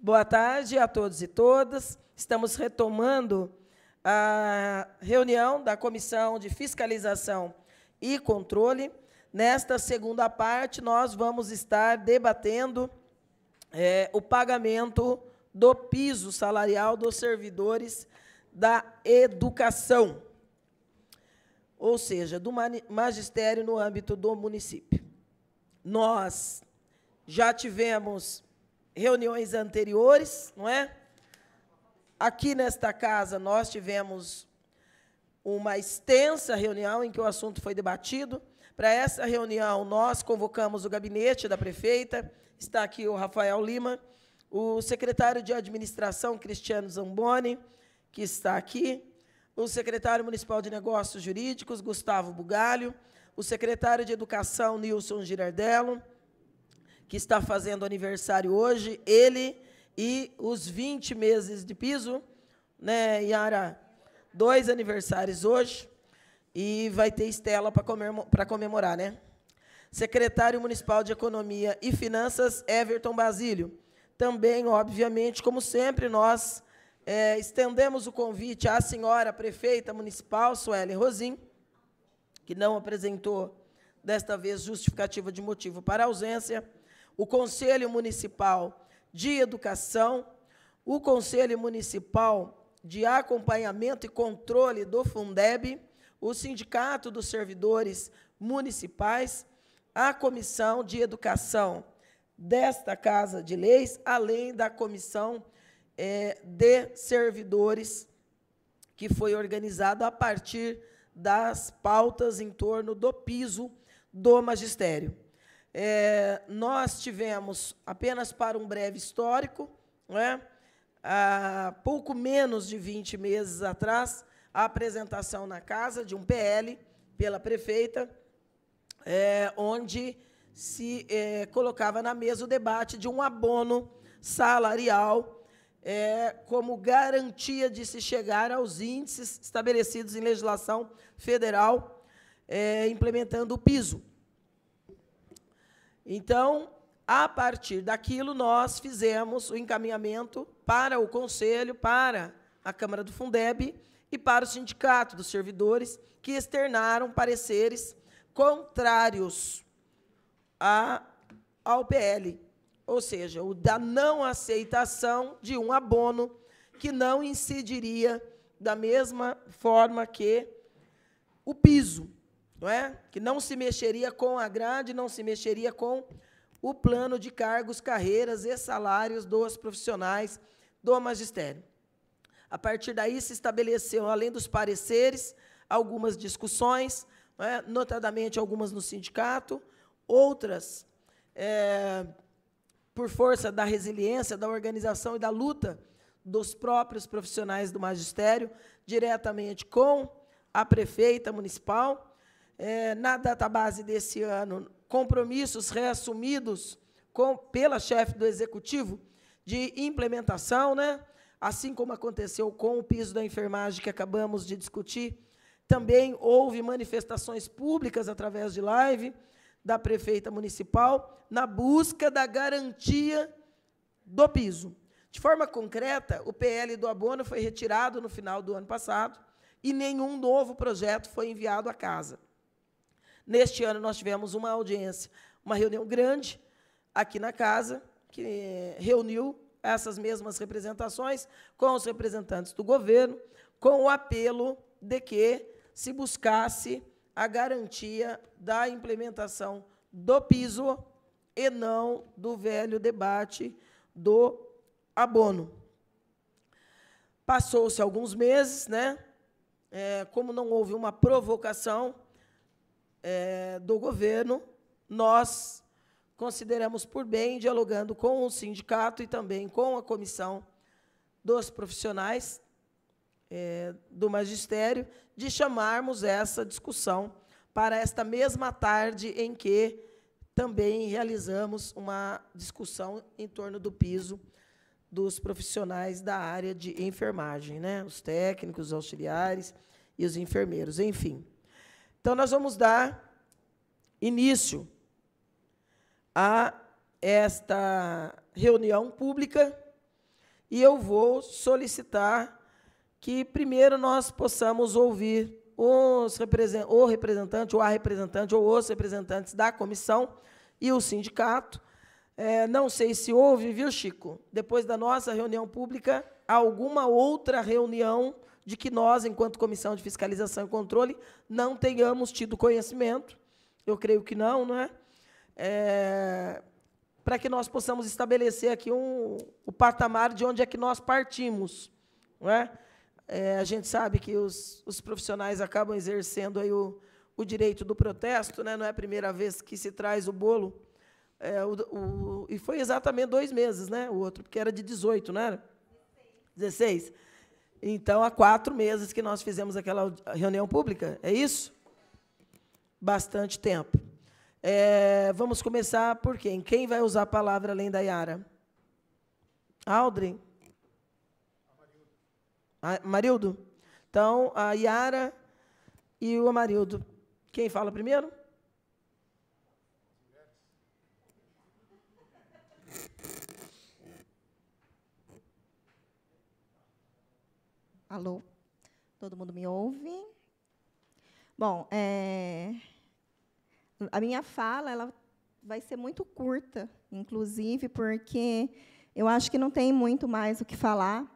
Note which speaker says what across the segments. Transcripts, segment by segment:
Speaker 1: Boa tarde a todos e todas. Estamos retomando a reunião da Comissão de Fiscalização e Controle. Nesta segunda parte, nós vamos estar debatendo o pagamento do piso salarial dos servidores da educação, ou seja, do magistério no âmbito do município. Nós já tivemos reuniões anteriores, não é? Aqui nesta casa nós tivemos uma extensa reunião em que o assunto foi debatido. Para essa reunião nós convocamos o gabinete da prefeita, está aqui o Rafael Lima, o secretário de administração Cristiano Zamboni, que está aqui, o secretário municipal de negócios jurídicos Gustavo Bugalho, o secretário de educação Nilson Girardello, que está fazendo aniversário hoje, ele e os 20 meses de piso, né, Yara? 2 aniversários hoje, e vai ter Estela para comemorar, né? Secretário Municipal de Economia e Finanças, Everton Basílio. Também, obviamente, como sempre, nós estendemos o convite à senhora prefeita municipal, Sueli Rosim, que não apresentou, desta vez, justificativa de motivo para a ausência, o Conselho Municipal de Educação, o Conselho Municipal de Acompanhamento e Controle do Fundeb, o Sindicato dos Servidores Municipais, a Comissão de Educação desta Casa de Leis, além da Comissão de Servidores, que foi organizada a partir das pautas em torno do piso do magistério. Nós tivemos, apenas para um breve histórico, não é? Há pouco menos de 20 meses atrás, a apresentação na casa de um PL pela prefeita, onde se colocava na mesa o debate de um abono salarial como garantia de se chegar aos índices estabelecidos em legislação federal, implementando o piso. Então, a partir daquilo, nós fizemos o encaminhamento para o Conselho, para a Câmara do Fundeb e para o Sindicato dos Servidores, que externaram pareceres contrários ao PL, ou seja, o da não aceitação de um abono que não incidiria da mesma forma que o piso, não é? Que não se mexeria com a grade, não se mexeria com o plano de cargos, carreiras e salários dos profissionais do magistério. A partir daí, se estabeleceu, além dos pareceres, algumas discussões, não é? Notadamente algumas no sindicato, outras por força da resiliência, da organização e da luta dos próprios profissionais do magistério, diretamente com a prefeita municipal. Na database desse ano, compromissos reassumidos pela chefe do Executivo de implementação, né? Assim como aconteceu com o piso da enfermagem que acabamos de discutir. Também houve manifestações públicas através de live da prefeita municipal na busca da garantia do piso. De forma concreta, o PL do abono foi retirado no final do ano passado e nenhum novo projeto foi enviado à casa. Neste ano, nós tivemos uma audiência, uma reunião grande aqui na casa, que reuniu essas mesmas representações com os representantes do governo, com o apelo de que se buscasse a garantia da implementação do piso e não do velho debate do abono. Passou-se alguns meses, né? Como não houve uma provocação do governo, nós consideramos por bem, dialogando com o sindicato e também com a comissão dos profissionais do magistério, de chamarmos essa discussão para esta mesma tarde em que também realizamos uma discussão em torno do piso dos profissionais da área de enfermagem, né? Os técnicos, os auxiliares e os enfermeiros, enfim. Então, nós vamos dar início a esta reunião pública e eu vou solicitar que primeiro nós possamos ouvir o representante, ou a representante, ou os representantes da comissão e o sindicato. Não sei se houve, viu, Chico, depois da nossa reunião pública, alguma outra reunião de que nós, enquanto Comissão de Fiscalização e Controle, não tenhamos tido conhecimento. Eu creio que não, não é? Para que nós possamos estabelecer aqui o patamar de onde é que nós partimos, não é? A gente sabe que os profissionais acabam exercendo aí o direito do protesto, né? Não é a primeira vez que se traz o bolo, e foi exatamente 2 meses, né? O outro, porque era de 18, não era? 16. Então, há 4 meses que nós fizemos aquela reunião pública, é isso? Bastante tempo. Vamos começar por quem? Quem vai usar a palavra além da Yara? Aldrin? Amarildo? Então, a Yara e o Amarildo. Quem fala primeiro?
Speaker 2: Alô? Todo mundo me ouve? Bom, a minha fala ela vai ser muito curta, inclusive, porque eu acho que não tem muito mais o que falar,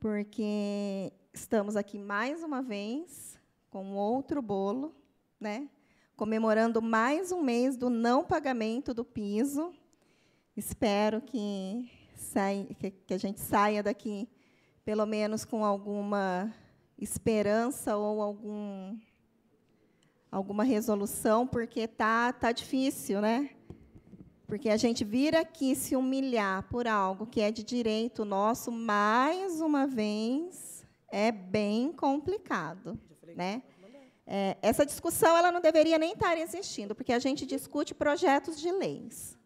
Speaker 2: porque estamos aqui mais uma vez com outro bolo, né? Comemorando mais um mês do não pagamento do piso. Espero que a gente saia daqui pelo menos com alguma esperança ou alguma resolução, porque tá difícil, né? Porque a gente vir aqui se humilhar por algo que é de direito nosso, mais uma vez, é bem complicado, né? Essa discussão ela não deveria nem estar existindo, porque a gente discute projetos de leis.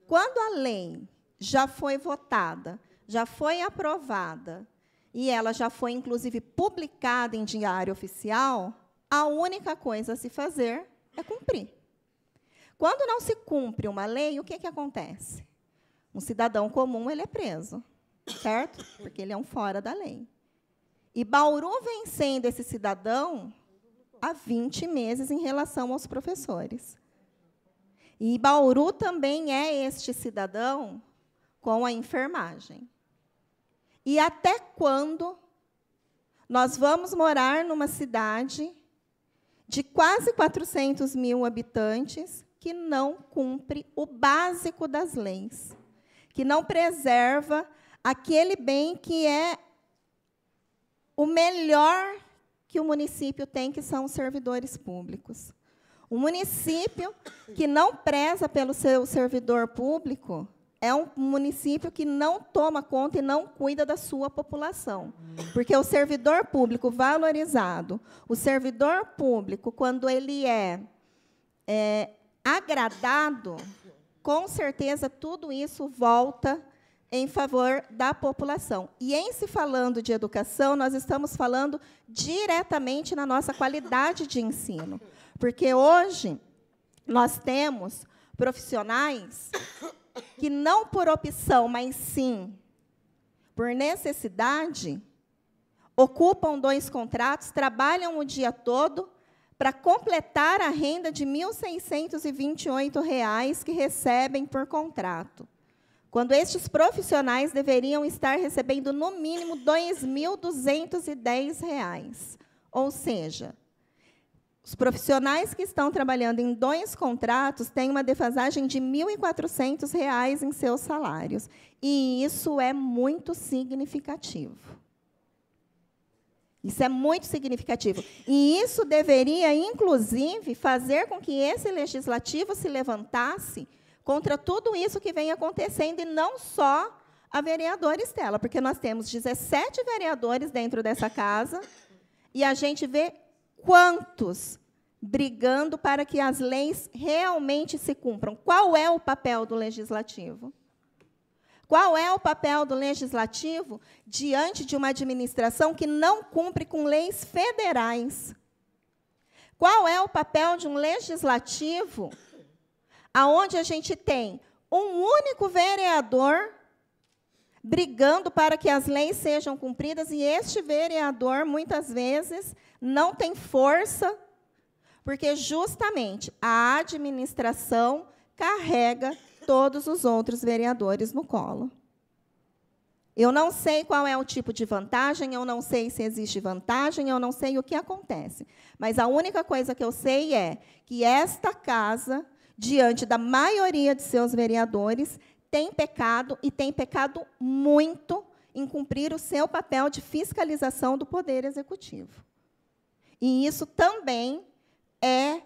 Speaker 2: Quando a lei já foi votada, já foi aprovada, e ela já foi, inclusive, publicada em diário oficial, a única coisa a se fazer é cumprir. Quando não se cumpre uma lei, o que acontece? Um cidadão comum ele é preso, certo? Porque ele é um fora da lei. E Bauru vem sendo esse cidadão há 20 meses em relação aos professores. E Bauru também é este cidadão com a enfermagem. E até quando nós vamos morar numa cidade de quase 400 mil habitantes que não cumpre o básico das leis, que não preserva aquele bem que é o melhor que o município tem, que são os servidores públicos. Um município que não preza pelo seu servidor público é um município que não toma conta e não cuida da sua população. Porque o servidor público valorizado, o servidor público, quando ele é agradado, com certeza tudo isso volta em favor da população. E, em se falando de educação, nós estamos falando diretamente na nossa qualidade de ensino. Porque hoje nós temos profissionais que não por opção, mas sim por necessidade, ocupam 2 contratos, trabalham o dia todo para completar a renda de R$ 1.628 que recebem por contrato, quando estes profissionais deveriam estar recebendo, no mínimo, R$ 2.210. Ou seja, os profissionais que estão trabalhando em 2 contratos têm uma defasagem de R$ 1.400 em seus salários. E isso é muito significativo. Isso é muito significativo. E isso deveria, inclusive, fazer com que esse legislativo se levantasse contra tudo isso que vem acontecendo, e não só a vereadora Estela, porque nós temos 17 vereadores dentro dessa casa, e a gente vê quantos brigando para que as leis realmente se cumpram. Qual é o papel do legislativo? Qual é o papel do legislativo diante de uma administração que não cumpre com leis federais? Qual é o papel de um legislativo aonde a gente tem um único vereador brigando para que as leis sejam cumpridas, e este vereador, muitas vezes, não tem força, porque justamente a administração carrega todos os outros vereadores no colo. Eu não sei qual é o tipo de vantagem, eu não sei se existe vantagem, eu não sei o que acontece. Mas a única coisa que eu sei é que esta casa, diante da maioria de seus vereadores, tem pecado, e tem pecado muito, em cumprir o seu papel de fiscalização do Poder Executivo. E isso também é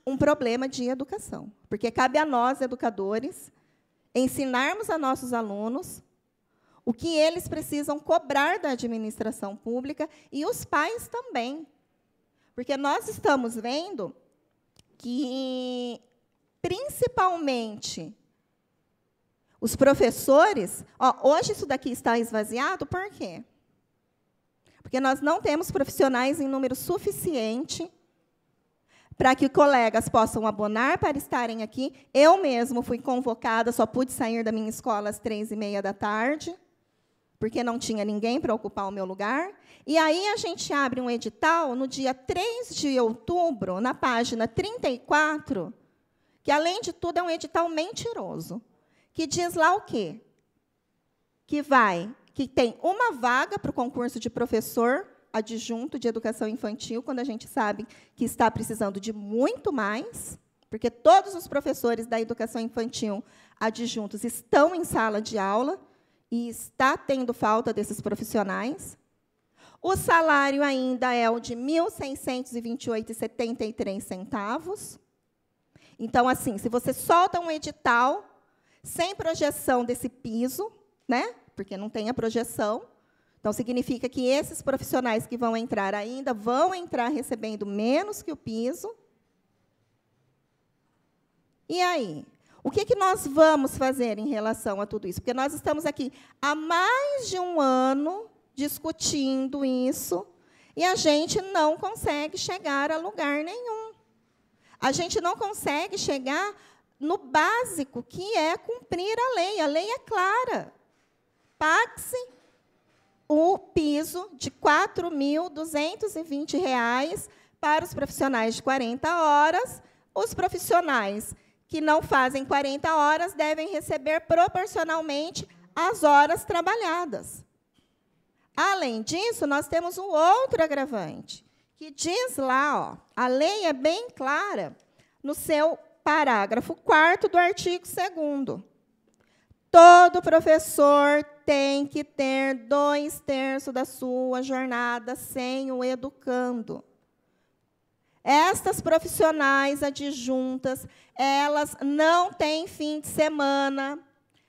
Speaker 2: um problema de educação, porque cabe a nós, educadores, ensinarmos a nossos alunos o que eles precisam cobrar da administração pública, e os pais também. Porque nós estamos vendo que, principalmente, os professores... hoje isso daqui está esvaziado, por quê? Porque nós não temos profissionais em número suficiente para que colegas possam abonar para estarem aqui. Eu mesmo fui convocada, só pude sair da minha escola às 15h30, porque não tinha ninguém para ocupar o meu lugar. E aí a gente abre um edital no dia 3 de outubro, na página 34, que, além de tudo, é um edital mentiroso, que diz lá o quê? Que tem uma vaga para o concurso de professor adjunto de educação infantil, quando a gente sabe que está precisando de muito mais, porque todos os professores da educação infantil adjuntos estão em sala de aula e está tendo falta desses profissionais. O salário ainda é o de R$ 1.628,73. Então, assim, se você solta um edital sem projeção desse piso, né, porque não tem a projeção, então significa que esses profissionais que vão entrar ainda vão entrar recebendo menos que o piso. E aí? O que nós vamos fazer em relação a tudo isso? Porque nós estamos aqui há mais de um ano discutindo isso, e a gente não consegue chegar a lugar nenhum. A gente não consegue chegar no básico, que é cumprir a lei. A lei é clara. Pague-se o piso de R$ 4.220 para os profissionais de 40 horas. Os profissionais que não fazem 40 horas devem receber proporcionalmente às horas trabalhadas. Além disso, nós temos um outro agravante, que diz lá, a lei é bem clara, no seu parágrafo 4º do artigo 2º. Todo professor tem que ter 2/3 da sua jornada sem o educando. Estas profissionais adjuntas, elas não têm fim de semana,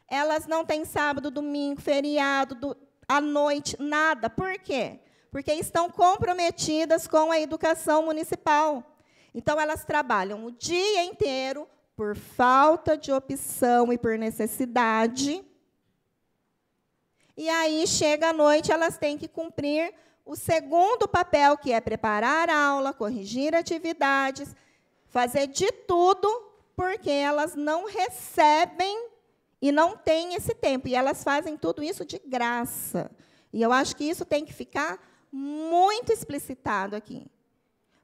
Speaker 2: elas não têm sábado, domingo, feriado, à noite, nada. Por quê? Porque estão comprometidas com a educação municipal. Então, elas trabalham o dia inteiro por falta de opção e por necessidade. E aí, chega à noite, elas têm que cumprir o segundo papel, que é preparar a aula, corrigir atividades, fazer de tudo, porque elas não recebem e não têm esse tempo. E elas fazem tudo isso de graça. E eu acho que isso tem que ficar muito explicitado aqui.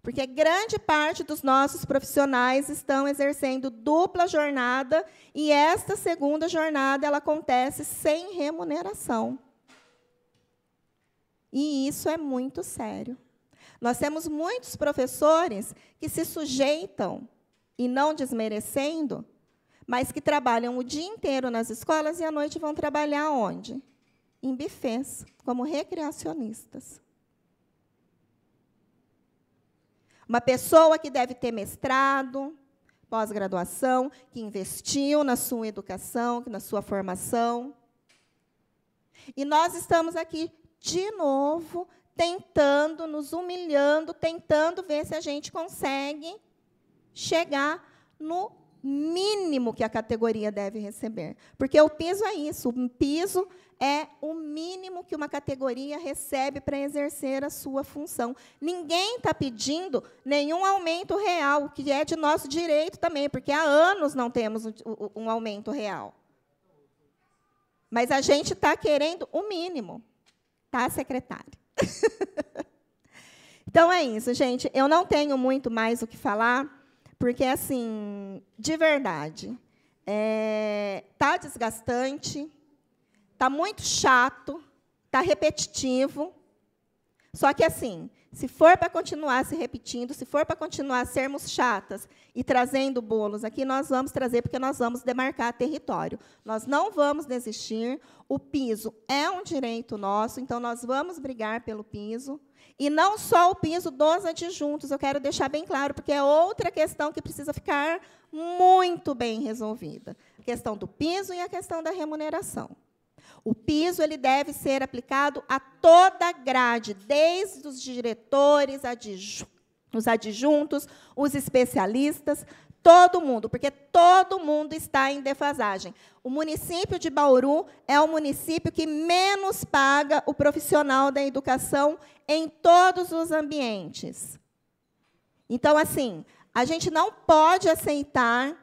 Speaker 2: Porque grande parte dos nossos profissionais estão exercendo dupla jornada, e esta segunda jornada ela acontece sem remuneração. E isso é muito sério. Nós temos muitos professores que se sujeitam, e não desmerecendo, mas que trabalham o dia inteiro nas escolas e à noite vão trabalhar onde? Em bufês, como recreacionistas. Uma pessoa que deve ter mestrado, pós-graduação, que investiu na sua educação, na sua formação. E nós estamos aqui, de novo, tentando, nos humilhando, tentando ver se a gente consegue chegar no mínimo que a categoria deve receber. Porque o piso é isso, o piso é o mínimo que uma categoria recebe para exercer a sua função. Ninguém está pedindo nenhum aumento real, o que é de nosso direito também, porque há anos não temos um aumento real. Mas a gente está querendo o mínimo, tá, secretária? Então, é isso, gente. Eu não tenho muito mais o que falar, porque, assim, de verdade, está desgastante, está muito chato, está repetitivo. Só que, assim, se for para continuar se repetindo, se for para continuar sermos chatas e trazendo bolos aqui, nós vamos trazer, porque nós vamos demarcar território. Nós não vamos desistir. O piso é um direito nosso, então nós vamos brigar pelo piso. E não só o piso dos adjuntos, eu quero deixar bem claro, porque é outra questão que precisa ficar muito bem resolvida. A questão do piso e a questão da remuneração. O piso ele deve ser aplicado a toda a grade, desde os diretores, os adjuntos, os especialistas, todo mundo, porque todo mundo está em defasagem. O município de Bauru é o município que menos paga o profissional da educação em todos os ambientes. Então, assim, a gente não pode aceitar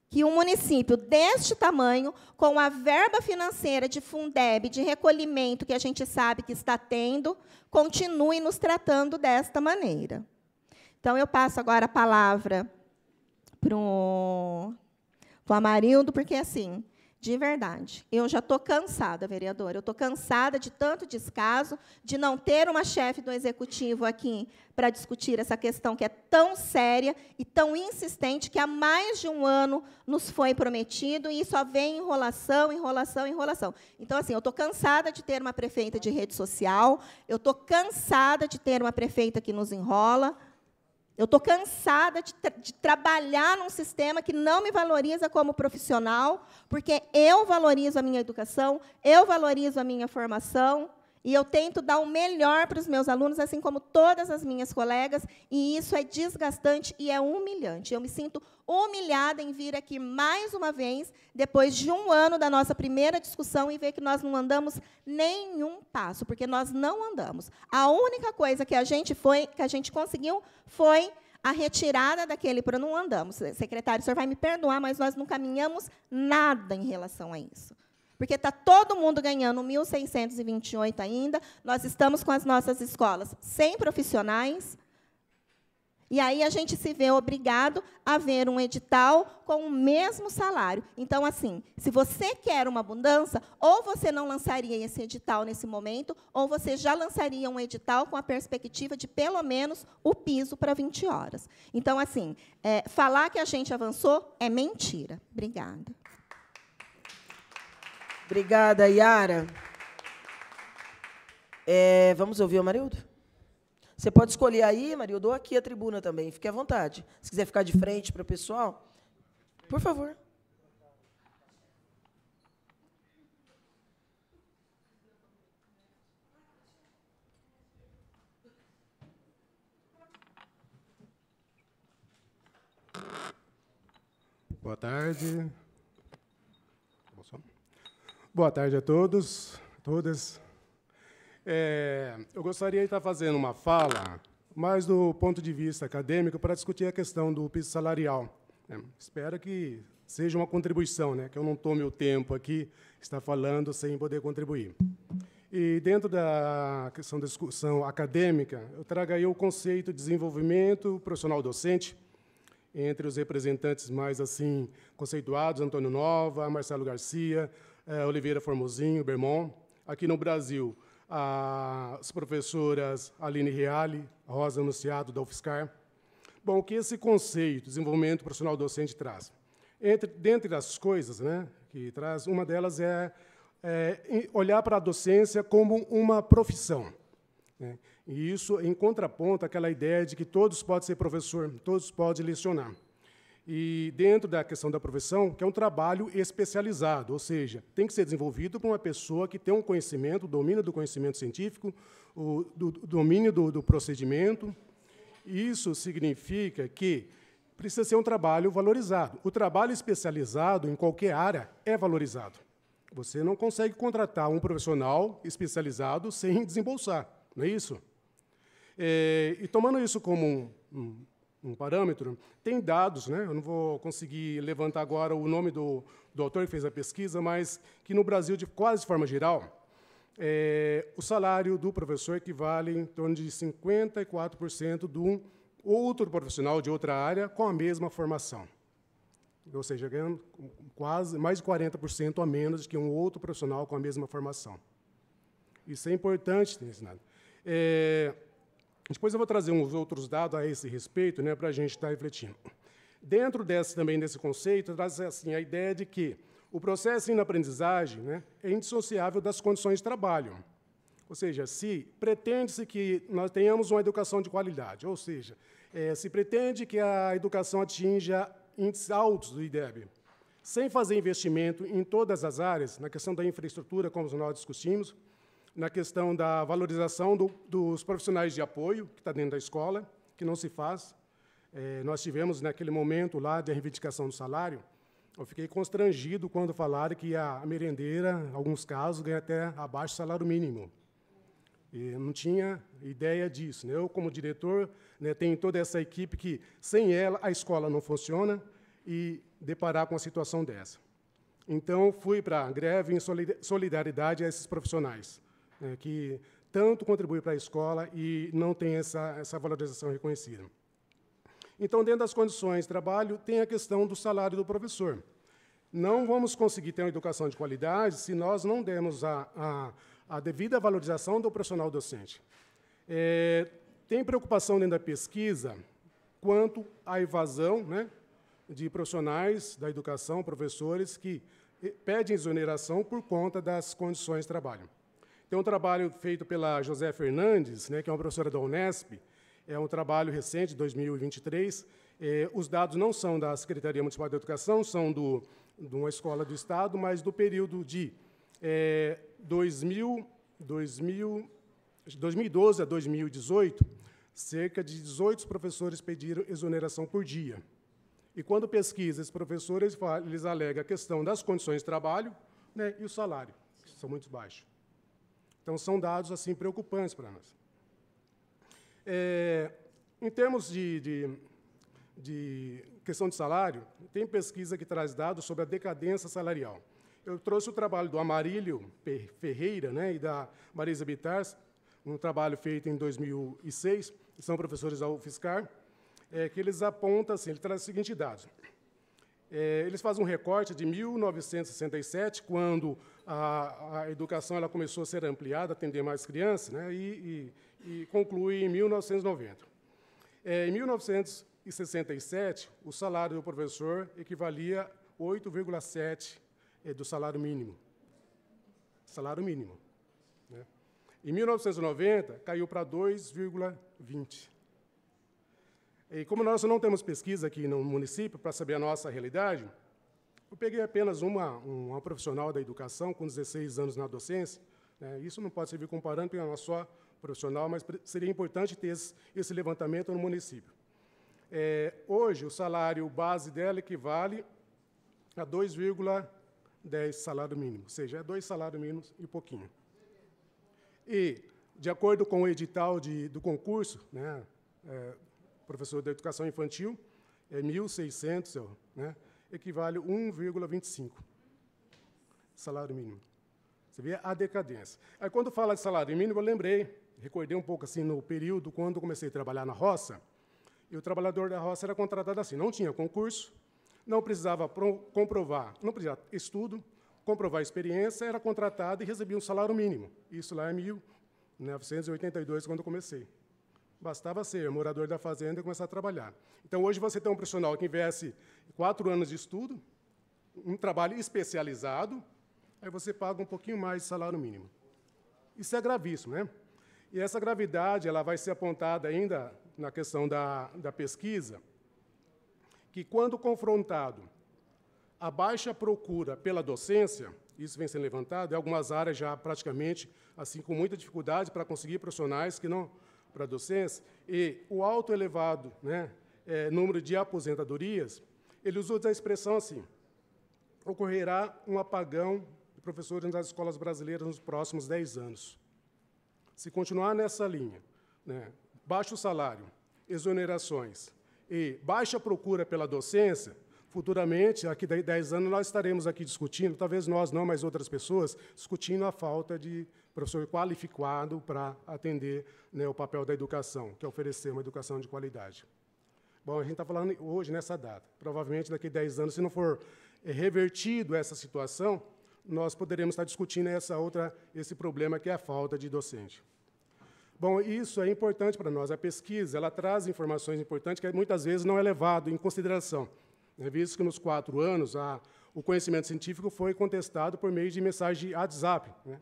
Speaker 2: que um município deste tamanho, com a verba financeira de Fundeb, de recolhimento que a gente sabe que está tendo, continue nos tratando desta maneira. Então, eu passo agora a palavra para o Amarildo, porque, assim, de verdade, eu já estou cansada, vereadora, eu estou cansada de tanto descaso, de não ter uma chefe do Executivo aqui para discutir essa questão que é tão séria e tão insistente, que há mais de um ano nos foi prometido, e só vem enrolação, enrolação, enrolação. Então, assim, eu estou cansada de ter uma prefeita de rede social, eu estou cansada de ter uma prefeita que nos enrola, eu estou cansada de trabalhar num sistema que não me valoriza como profissional, porque eu valorizo a minha educação, eu valorizo a minha formação, e eu tento dar o melhor para os meus alunos, assim como todas as minhas colegas, e isso é desgastante e é humilhante. Eu me sinto humilhada em vir aqui mais uma vez, depois de um ano da nossa primeira discussão, e ver que nós não andamos nenhum passo, porque nós não andamos. A única coisa que a gente conseguiu foi a retirada daquele para não andamos. Secretário, o senhor vai me perdoar, mas nós não caminhamos nada em relação a isso. Porque está todo mundo ganhando 1.628 ainda, nós estamos com as nossas escolas sem profissionais, e aí a gente se vê obrigado a ver um edital com o mesmo salário. Então, assim, se você quer uma mudança, ou você não lançaria esse edital nesse momento, ou você já lançaria um edital com a perspectiva de, pelo menos, o piso para 20 horas. Então, assim, falar que a gente avançou é mentira. Obrigada.
Speaker 1: Obrigada, Yara. Vamos ouvir o Amarildo? Você pode escolher aí, Marildo, ou aqui a tribuna também. Fique à vontade. Se quiser ficar de frente para o pessoal, por favor.
Speaker 3: Boa tarde. Boa tarde a todos, todas. Eu gostaria de estar fazendo uma fala mais do ponto de vista acadêmico para discutir a questão do piso salarial. Espero que seja uma contribuição, que eu não tome o tempo aqui, estar falando sem poder contribuir. E, dentro da questão da discussão acadêmica, eu trago aí o conceito de desenvolvimento profissional docente, entre os representantes mais assim conceituados, Antônio Nova, Marcelo Garcia, Oliveira Formosinho, Bermond. Aqui no Brasil, as professoras Aline Reale, Rosa Anunciado, da UFSCar. Bom, o que esse conceito, desenvolvimento profissional docente, traz? Dentre as coisas que traz, uma delas é olhar para a docência como uma profissão. E isso em contraponto àquela ideia de que todos podem ser professor, todos podem lecionar. E, dentro da questão da profissão, que é um trabalho especializado, ou seja, tem que ser desenvolvido por uma pessoa que tem um conhecimento, o domínio do conhecimento científico, o domínio do procedimento. Isso significa que precisa ser um trabalho valorizado. O trabalho especializado, em qualquer área, é valorizado. Você não consegue contratar um profissional especializado sem desembolsar, não é isso? E, tomando isso como um parâmetro, tem dados, né? Eu não vou conseguir levantar agora o nome do autor que fez a pesquisa, mas que no Brasil, de quase forma geral, o salário do professor equivale em torno de 54% de um outro profissional de outra área com a mesma formação. Ou seja, ganhando quase mais de 40% a menos que um outro profissional com a mesma formação. Isso é importante ter ensinado. Depois eu vou trazer uns outros dados a esse respeito, né, para a gente estar refletindo. Dentro também desse conceito, traz assim, a ideia de que o processo de aprendizagem, né, é indissociável das condições de trabalho. Ou seja, se pretende-se que nós tenhamos uma educação de qualidade, ou seja, se pretende que a educação atinja índices altos do IDEB, sem fazer investimento em todas as áreas, na questão da infraestrutura, como nós discutimos, na questão da valorização dos profissionais de apoio, que está dentro da escola, que não se faz. Nós tivemos, naquele momento lá, de reivindicação do salário, eu fiquei constrangido quando falaram que a merendeira, em alguns casos, ganha até abaixo do salário mínimo. E não tinha ideia disso, né? Eu, como diretor, né, tenho toda essa equipe que, sem ela, a escola não funciona, e deparar com uma situação dessa. Então, fui para a greve em solidariedade a esses profissionais, né, que tanto contribuem para a escola e não têm essa valorização reconhecida. Então, dentro das condições de trabalho, tem a questão do salário do professor. Não vamos conseguir ter uma educação de qualidade se nós não dermos a devida valorização do profissional docente. Tem preocupação dentro da pesquisa quanto à evasão, né, de profissionais da educação, professores, que pedem exoneração por conta das condições de trabalho. Tem um trabalho feito pela José Fernandes, né, que é uma professora da Unesp, é um trabalho recente, de 2023. Os dados não são da Secretaria Municipal de Educação, são de uma escola do Estado, mas do período de 2012 a 2018, cerca de 18 professores pediram exoneração por dia. E, quando pesquisa esses professores, eles alegam a questão das condições de trabalho, né, e o salário, que são muito baixos. Então, são dados assim preocupantes para nós. Em termos de questão de salário, tem pesquisa que traz dados sobre a decadência salarial. Eu trouxe o trabalho do Amarílio Ferreira, né, e da Marisa Bittar, um trabalho feito em 2006, que são professores da UFSCar, que eles apontam, assim, ele traz os seguintes dados. Eles fazem um recorte de 1967, quando a educação ela começou a ser ampliada, atender mais crianças, né, e conclui em 1990. Em 1967, o salário do professor equivalia a 8,7% do salário mínimo. Salário mínimo. Né? Em 1990, caiu para 2,20%. E como nós não temos pesquisa aqui no município para saber a nossa realidade, eu peguei apenas uma profissional da educação com 16 anos na docência. Né? Isso não pode servir como parâmetro, porque é uma só profissional, mas seria importante ter esse levantamento no município. Hoje, o salário base dela equivale a 2,10 salário mínimo, ou seja, 2 salários mínimos e pouquinho. E, de acordo com o edital do concurso, né, professor da educação infantil, 1.600, né, equivale a 1,25 salário mínimo. Você vê a decadência. Aí, quando fala de salário mínimo, eu recordei um pouco assim no período quando eu comecei a trabalhar na roça, e o trabalhador da roça era contratado assim, não tinha concurso, não precisava comprovar, não precisava estudo, comprovar experiência, era contratado e recebia um salário mínimo. Isso lá em 1982, quando eu comecei. Bastava ser morador da fazenda e começar a trabalhar. Então, hoje você tem um profissional que investe 4 anos de estudo, um trabalho especializado, aí você paga um pouquinho mais de salário mínimo. Isso é gravíssimo, né? E essa gravidade ela vai ser apontada ainda na questão da pesquisa, que, quando confrontado a baixa procura pela docência, isso vem sendo levantado, em algumas áreas já praticamente, assim, com muita dificuldade para conseguir profissionais que não para a docência, e o alto elevado, né, número de aposentadorias, ele usou a expressão assim: ocorrerá um apagão de professores nas escolas brasileiras nos próximos 10 anos. Se continuar nessa linha, né, baixo salário, exonerações e baixa procura pela docência, futuramente, aqui a 10 anos, nós estaremos aqui discutindo, talvez nós não, mas outras pessoas, discutindo a falta de professor qualificado para atender, né, o papel da educação, que é oferecer uma educação de qualidade. Bom, a gente está falando hoje, nessa data. Provavelmente, daqui a 10 anos, se não for revertido essa situação, nós poderemos estar discutindo esse problema, que é a falta de docente. Bom, isso é importante para nós. A pesquisa, ela traz informações importantes que muitas vezes não é levado em consideração. É visto que nos 4 anos o conhecimento científico foi contestado por meio de mensagem de WhatsApp, né?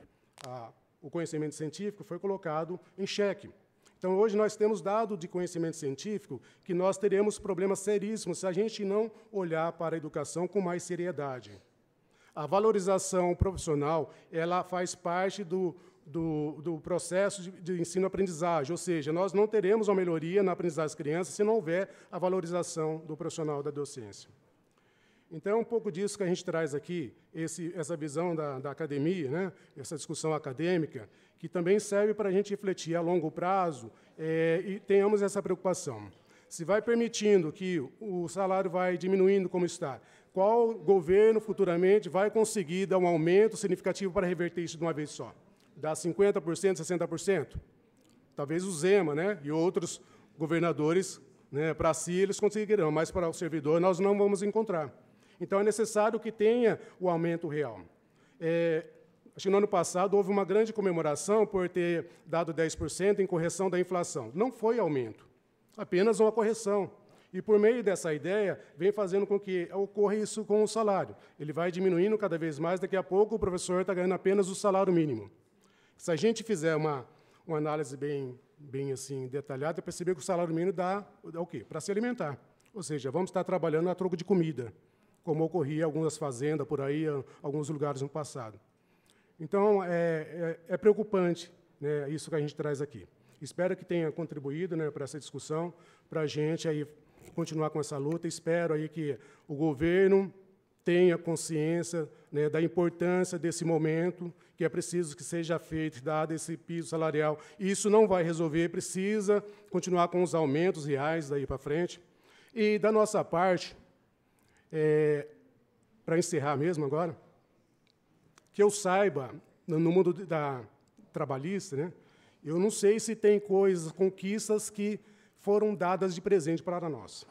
Speaker 3: O conhecimento científico foi colocado em xeque. Então, hoje nós temos dado de conhecimento científico que nós teremos problemas seríssimos se a gente não olhar para a educação com mais seriedade. A valorização profissional, ela faz parte do processo de ensino-aprendizagem, ou seja, nós não teremos uma melhoria na aprendizagem das crianças se não houver a valorização do profissional da docência. Então, é um pouco disso que a gente traz aqui, essa visão da academia, né? Essa discussão acadêmica, que também serve para a gente refletir a longo prazo e tenhamos essa preocupação. Se vai permitindo que o salário vai diminuindo como está, qual governo futuramente vai conseguir dar um aumento significativo para reverter isso de uma vez só? Dar 50%, 60%? Talvez o Zema, né, e outros governadores, né, para si eles conseguirão, mas para o servidor nós não vamos encontrar. Então, é necessário que tenha o aumento real. Acho que no ano passado houve uma grande comemoração por ter dado 10% em correção da inflação. Não foi aumento, apenas uma correção. E, por meio dessa ideia, vem fazendo com que ocorra isso com o salário. Ele vai diminuindo cada vez mais, daqui a pouco o professor está ganhando apenas o salário mínimo. Se a gente fizer uma análise bem assim, detalhada, perceber que o salário mínimo dá o quê? Para se alimentar. Ou seja, vamos estar trabalhando a troco de comida, como ocorria em algumas fazendas por aí, em alguns lugares no passado. Então, é preocupante, né, isso que a gente traz aqui. Espero que tenha contribuído, né, para essa discussão, para a gente aí continuar com essa luta. Espero aí que o governo tenha consciência, né, da importância desse momento, que é preciso que seja feito, dado esse piso salarial. Isso não vai resolver, precisa continuar com os aumentos reais daí para frente. E, da nossa parte, para encerrar mesmo agora, que eu saiba, no mundo trabalhista, né, eu não sei se tem coisas, conquistas que foram dadas de presente para nós.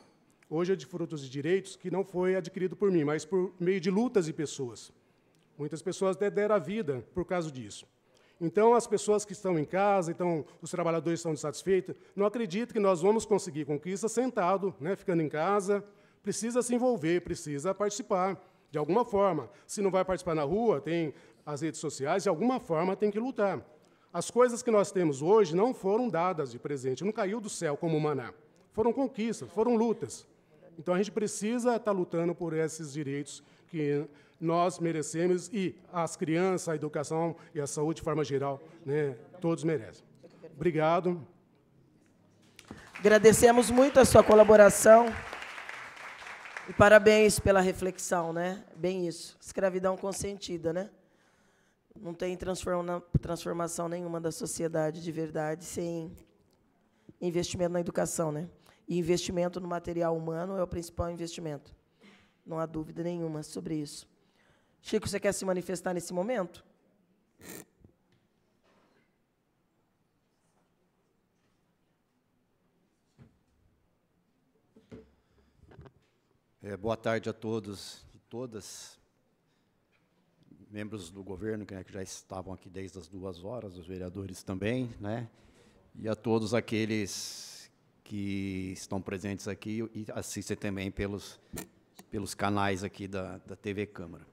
Speaker 3: Hoje é de frutos de direitos que não foi adquirido por mim, mas por meio de lutas de pessoas. Muitas pessoas deram a vida por causa disso. Então, as pessoas que estão em casa, então, os trabalhadores estão insatisfeitos, não acreditam que nós vamos conseguir conquistas sentado, né, ficando em casa. Precisa se envolver, precisa participar, de alguma forma. Se não vai participar na rua, tem as redes sociais, de alguma forma tem que lutar. As coisas que nós temos hoje não foram dadas de presente, não caiu do céu como maná. Foram conquistas, foram lutas. Então, a gente precisa estar lutando por esses direitos que nós merecemos e as crianças, a educação e a saúde, de forma geral, né, todos merecem. Obrigado.
Speaker 1: Agradecemos muito a sua colaboração. E parabéns pela reflexão, né? Bem isso. Escravidão consentida, né? Não tem transformação nenhuma da sociedade de verdade sem investimento na educação, né? E investimento no material humano é o principal investimento. Não há dúvida nenhuma sobre isso. Chico, você quer se manifestar nesse momento?
Speaker 4: Boa tarde a todos e todas, membros do governo, né, que já estavam aqui desde as 2 horas, os vereadores também, né, e a todos aqueles que estão presentes aqui e assistem também pelos canais aqui da TV Câmara.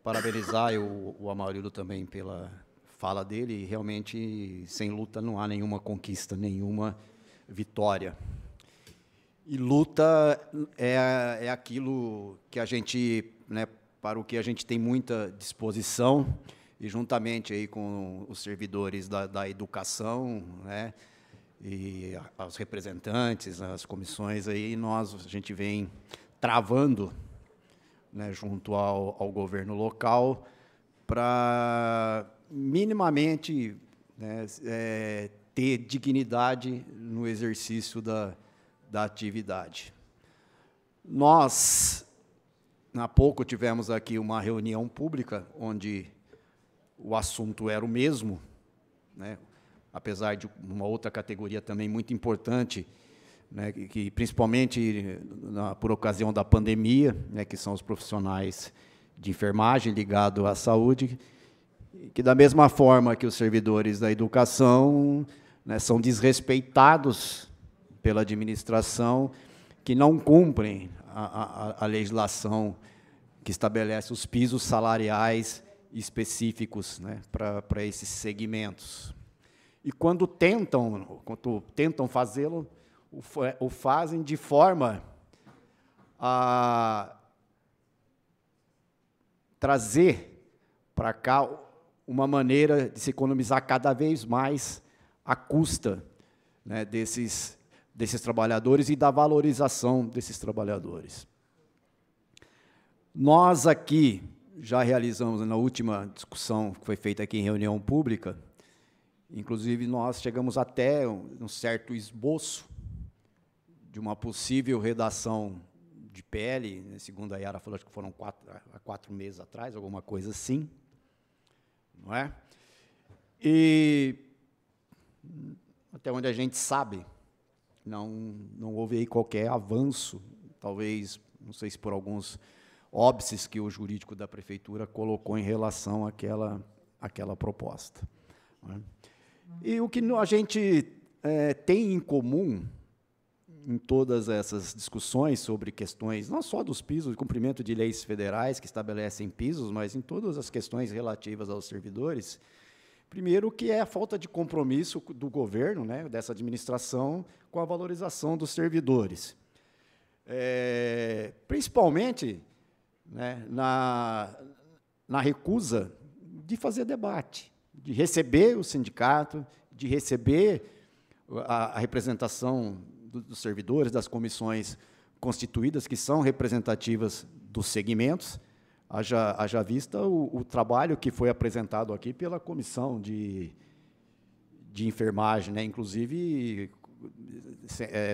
Speaker 4: Parabenizar o Amarildo também pela fala dele, e realmente, sem luta não há nenhuma conquista, nenhuma vitória. E luta é aquilo que a gente, né, para o que a gente tem muita disposição, e juntamente aí com os servidores da educação, né, e os representantes, as comissões, aí a gente vem travando, né, junto ao governo local, para minimamente, né, ter dignidade no exercício da atividade. Nós, há pouco, tivemos aqui uma reunião pública, onde o assunto era o mesmo, né, apesar de uma outra categoria também muito importante, né, que principalmente por ocasião da pandemia, né, que são os profissionais de enfermagem ligados à saúde, que, da mesma forma que os servidores da educação, né, são desrespeitados pela administração, que não cumprem a legislação que estabelece os pisos salariais específicos, né, para esses segmentos. E quando tentam fazê-lo, o fazem de forma a trazer para cá uma maneira de se economizar cada vez mais à custa, né, desses trabalhadores e da valorização desses trabalhadores. Nós aqui já realizamos, na última discussão que foi feita aqui em reunião pública, inclusive nós chegamos até um certo esboço de uma possível redação de PL, né, segundo a Yara falou, acho que foram 4 meses atrás, alguma coisa assim, não é? E, até onde a gente sabe, não houve aí qualquer avanço, talvez, não sei se por alguns óbices que o jurídico da prefeitura colocou em relação àquela proposta, não é? E o que a gente tem em comum em todas essas discussões sobre questões, não só dos pisos, de cumprimento de leis federais que estabelecem pisos, mas em todas as questões relativas aos servidores, primeiro, que é a falta de compromisso do governo, né, dessa administração, com a valorização dos servidores. Principalmente, né, na recusa de fazer debate, de receber o sindicato, de receber a representação dos servidores, das comissões constituídas, que são representativas dos segmentos, haja vista o trabalho que foi apresentado aqui pela comissão de enfermagem, né, inclusive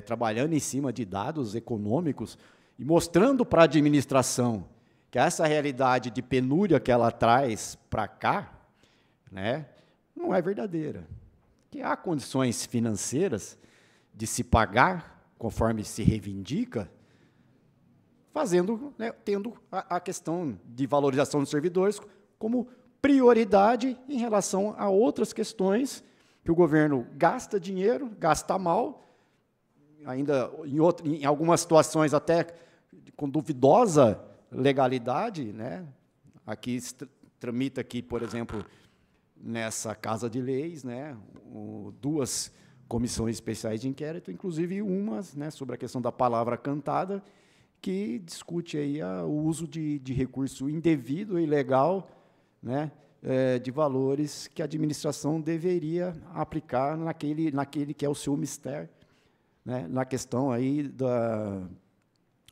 Speaker 4: trabalhando em cima de dados econômicos e mostrando para a administração que essa realidade de penúria que ela traz para cá, né, não é verdadeira, que há condições financeiras de se pagar, conforme se reivindica, fazendo, né, tendo a questão de valorização dos servidores como prioridade em relação a outras questões que o governo gasta dinheiro, gasta mal, ainda em algumas situações até com duvidosa legalidade, né? Aqui tramita aqui, por exemplo, nessa Casa de Leis, né, 2 comissões especiais de inquérito, inclusive umas, né, sobre a questão da palavra cantada, que discute aí o uso de recurso indevido e ilegal, né, de valores que a administração deveria aplicar naquele que é o seu mistério, né, na questão aí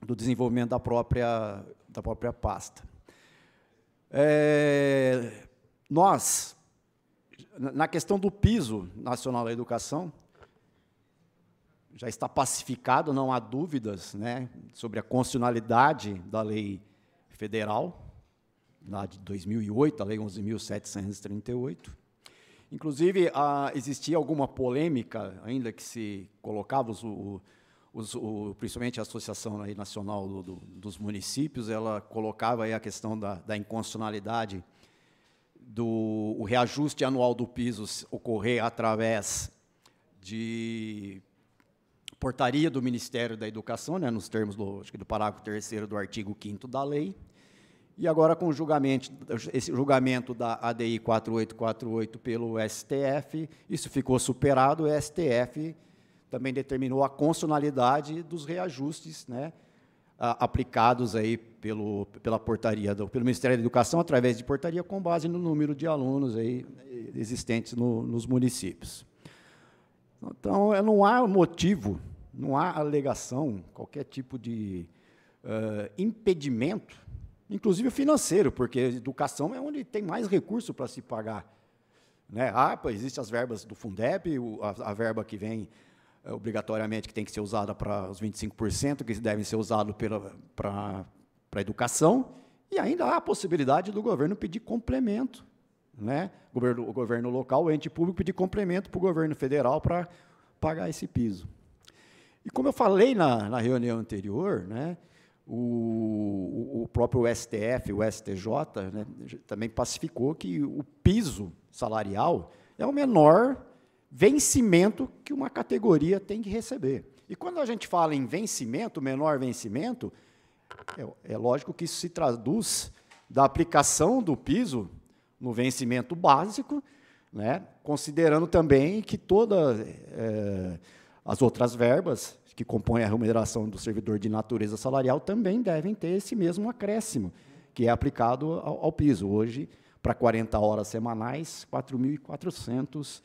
Speaker 4: do desenvolvimento da própria pasta. Nós, na questão do piso nacional da educação, já está pacificado, não há dúvidas, né, sobre a constitucionalidade da lei federal, lá de 2008, a lei 11.738. Inclusive, existia alguma polêmica, ainda que se colocava, principalmente a Associação aí Nacional dos Municípios, ela colocava aí a questão da inconstitucionalidade do reajuste anual do piso ocorrer através de portaria do Ministério da Educação, né, nos termos acho que do parágrafo 3º do artigo 5º da lei, e agora com esse julgamento da ADI 4848 pelo STF, isso ficou superado, o STF também determinou a constitucionalidade dos reajustes, né, aplicados aí pelo Ministério da Educação, através de portaria, com base no número de alunos aí existentes nos municípios. Então, não há motivo, não há alegação, qualquer tipo de impedimento, inclusive financeiro, porque a educação é onde tem mais recurso para se pagar, né? Existem as verbas do Fundeb, a verba que vem obrigatoriamente, que tem que ser usada para os 25%, que devem ser usados para a educação, e ainda há a possibilidade do governo pedir complemento, né? O governo local, o ente público, pedir complemento para o governo federal para pagar esse piso. E como eu falei na reunião anterior, né, o próprio STF, o STJ, né, também pacificou que o piso salarial é o menor vencimento que uma categoria tem que receber. E quando a gente fala em vencimento, menor vencimento, é lógico que isso se traduz da aplicação do piso no vencimento básico, né, considerando também que todas as outras verbas que compõem a remuneração do servidor de natureza salarial também devem ter esse mesmo acréscimo, que é aplicado ao piso. Hoje, para 40 horas semanais, R$ 4.400,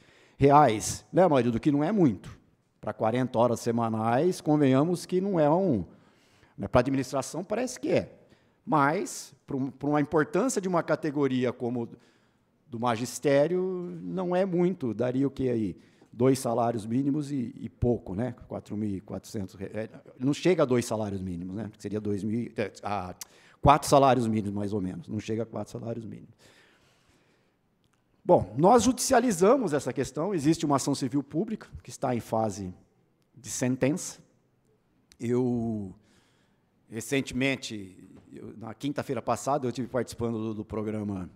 Speaker 4: né, marido, que não é muito. Para 40 horas semanais, convenhamos que não é né, para a administração parece que é, mas, por uma importância de uma categoria como do magistério, não é muito, daria o quê aí? 2 salários mínimos e pouco, né? 4.400, não chega a 2 salários mínimos, né? Seria 4 salários mínimos, mais ou menos, não chega a 4 salários mínimos. Bom, nós judicializamos essa questão, existe uma ação civil pública que está em fase de sentença. Recentemente, na quinta-feira passada, eu estive participando do programa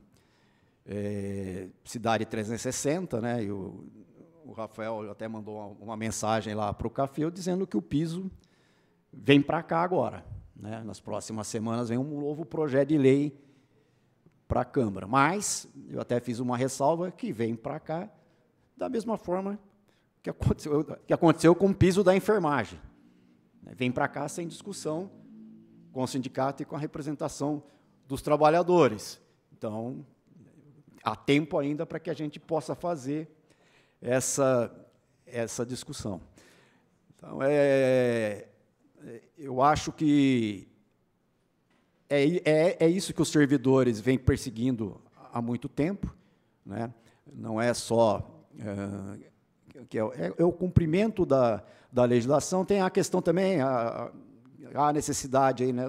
Speaker 4: Cidade 360, né? E o Rafael até mandou uma mensagem lá para o Café dizendo que o piso vem para cá agora, né? Nas próximas semanas vem um novo projeto de lei para a Câmara. Mas eu até fiz uma ressalva que vem para cá da mesma forma que aconteceu com o piso da enfermagem. Vem para cá sem discussão com o sindicato e com a representação dos trabalhadores. Então, há tempo ainda para que a gente possa fazer essa discussão. Então, eu acho que é isso que os servidores vêm perseguindo há muito tempo, né? Não é só o cumprimento da legislação, tem a questão também, a necessidade, aí, né,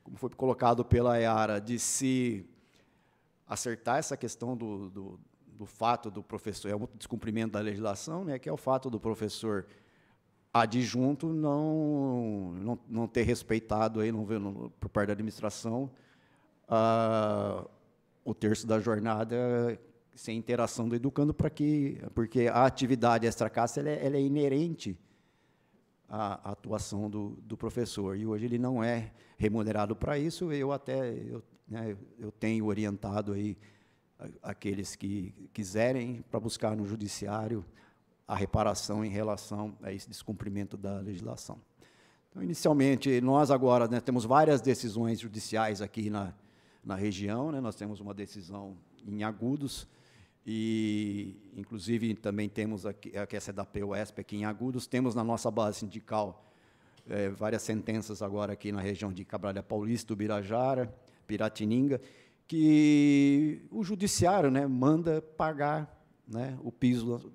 Speaker 4: como foi colocado pela Yara, de se acertar essa questão do fato do professor, é o descumprimento da legislação, né, que é o fato do professor adjunto não ter respeitado, aí, por parte da administração, o terço da jornada sem interação do educando, porque a atividade extra-classe ela é inerente à atuação do professor, e hoje ele não é remunerado para isso. Eu tenho orientado aí aqueles que quiserem para buscar no judiciário a reparação em relação a esse descumprimento da legislação. Então, inicialmente, nós agora, né, temos várias decisões judiciais aqui na região, né? Nós temos uma decisão em Agudos, e, inclusive, também temos aqui, essa é da PUESP, aqui em Agudos, temos na nossa base sindical várias sentenças agora aqui na região de Cabral Paulista, Ubirajara, Piratininga, que o judiciário, né, manda pagar, né, o piso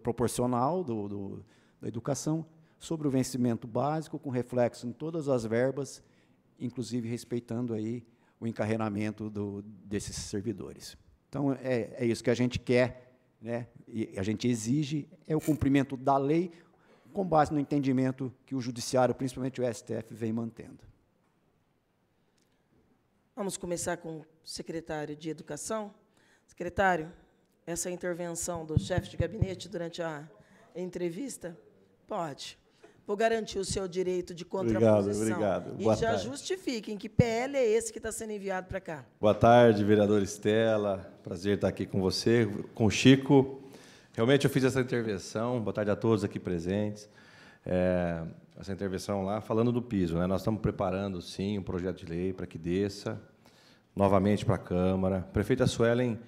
Speaker 4: proporcional da educação sobre o vencimento básico, com reflexo em todas as verbas, inclusive respeitando aí o encarreiramento desses servidores. Então, é isso que a gente quer, né, e a gente exige, é o cumprimento da lei, com base no entendimento que o judiciário, principalmente o STF, vem mantendo.
Speaker 1: Vamos começar com o secretário de Educação. Secretário, essa intervenção do chefe de gabinete durante a entrevista? Pode. Vou garantir o seu direito de contraposição.
Speaker 5: Obrigado.
Speaker 1: E
Speaker 5: Boa
Speaker 1: já
Speaker 5: tarde.
Speaker 1: Justifiquem que PL é esse que está sendo enviado para cá.
Speaker 5: Boa tarde, vereadora Estela. Prazer estar aqui com você, com o Chico. Realmente eu fiz essa intervenção. Boa tarde a todos aqui presentes. Essa intervenção lá, falando do piso, né? Nós estamos preparando, sim, um projeto de lei para que desça novamente para a Câmara. A prefeita Suelen,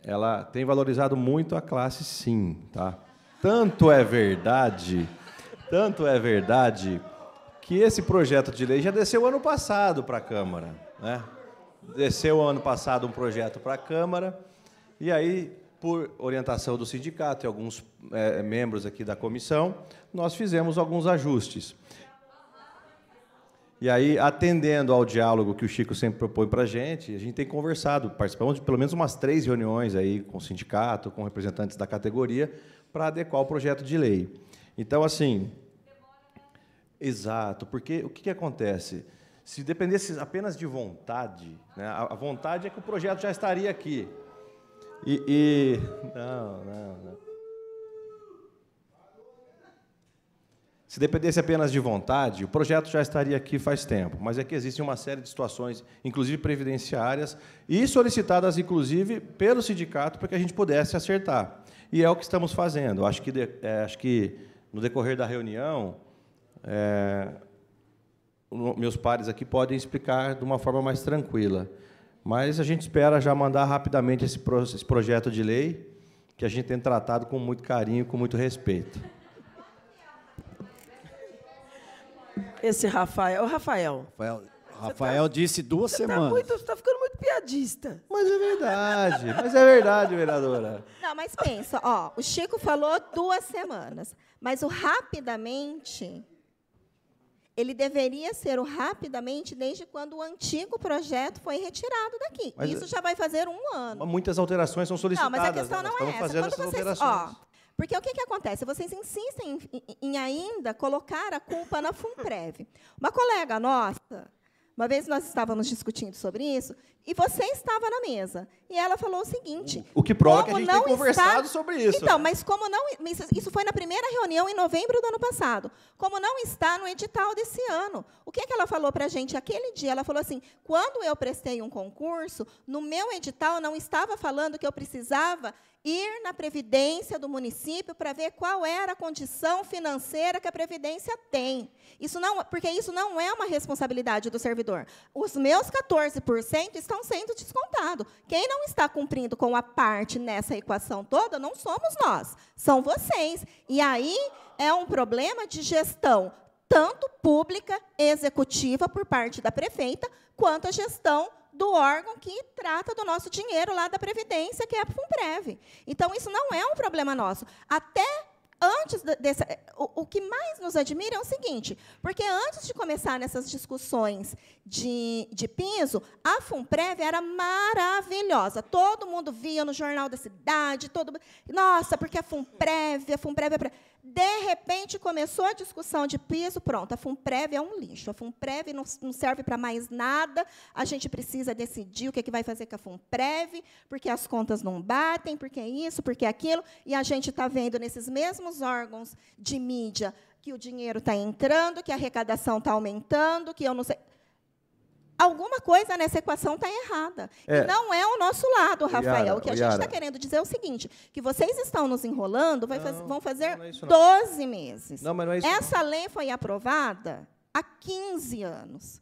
Speaker 5: ela tem valorizado muito a classe, sim, tá? Tanto é verdade que esse projeto de lei já desceu ano passado para a Câmara, né? Desceu ano passado um projeto para a Câmara, e aí por orientação do sindicato e alguns membros aqui da comissão, nós fizemos alguns ajustes. E aí, atendendo ao diálogo que o Chico sempre propõe para a gente tem conversado, participamos de pelo menos umas 3 reuniões aí com o sindicato, com representantes da categoria, para adequar o projeto de lei. Então, assim... Exato, porque o que acontece? Se dependesse apenas de vontade, né, a vontade é que o projeto já estaria aqui. Não. Se dependesse apenas de vontade, o projeto já estaria aqui faz tempo. Mas é que existe uma série de situações, inclusive previdenciárias, e solicitadas, inclusive, pelo sindicato, para que a gente pudesse acertar. E é o que estamos fazendo. Acho que no decorrer da reunião, meus pares aqui podem explicar de uma forma mais tranquila. Mas a gente espera já mandar rapidamente esse projeto de lei, que a gente tem tratado com muito carinho, com muito respeito.
Speaker 1: Esse Rafael...
Speaker 4: Rafael disse 2 semanas.
Speaker 1: Você está ficando muito piadista.
Speaker 5: Mas é verdade, vereadora.
Speaker 2: Não, mas pensa, ó, o Chico falou 2 semanas, mas o rapidamente... ele deveria ser o rapidamente desde quando o antigo projeto foi retirado daqui.
Speaker 5: Mas
Speaker 2: isso já vai fazer 1 ano.
Speaker 5: Muitas alterações são solicitadas.
Speaker 2: Não, mas a questão não é essa.
Speaker 5: Fazendo essas alterações.
Speaker 2: Porque o que acontece? Vocês insistem em ainda colocar a culpa na FUNPREV. Uma colega nossa, uma vez nós estávamos discutindo sobre isso, e você estava na mesa. E ela falou o seguinte...
Speaker 5: O que prova que a gente tem conversado sobre isso.
Speaker 2: Então, mas como não... Isso foi na primeira reunião, em novembro do ano passado. Como não está no edital desse ano. O que ela falou para a gente aquele dia? Ela falou assim, quando eu prestei um concurso, no meu edital não estava falando que eu precisava ir na Previdência do município para ver qual era a condição financeira que a Previdência tem. Porque isso não é uma responsabilidade do servidor. Os meus 14% estão sendo descontados. Quem não está cumprindo com a parte nessa equação toda não somos nós, são vocês. E aí é um problema de gestão, tanto pública, executiva, por parte da prefeita, quanto a gestão do órgão que trata do nosso dinheiro lá da Previdência, que é a FUNPREV. Então, isso não é um problema nosso. Até antes desse... O que mais nos admira é o seguinte, porque antes de começar nessas discussões de piso, a FUNPREV era maravilhosa. Todo mundo via no Jornal da Cidade, nossa, porque a FUNPREV... De repente, começou a discussão de piso, pronto, a FUNPREV é um lixo, a FUNPREV não serve para mais nada, a gente precisa decidir o que vai fazer com a FUNPREV, porque as contas não batem, porque é isso, porque é aquilo, e a gente está vendo nesses mesmos órgãos de mídia que o dinheiro está entrando, que a arrecadação está aumentando, que eu não sei... Alguma coisa nessa equação está errada. E não é o nosso lado, Rafael. O que a gente está querendo dizer é o seguinte, que vocês estão nos enrolando, vão fazer 12 meses.
Speaker 5: Não, mas não é isso.
Speaker 2: Essa lei foi aprovada há 15 anos.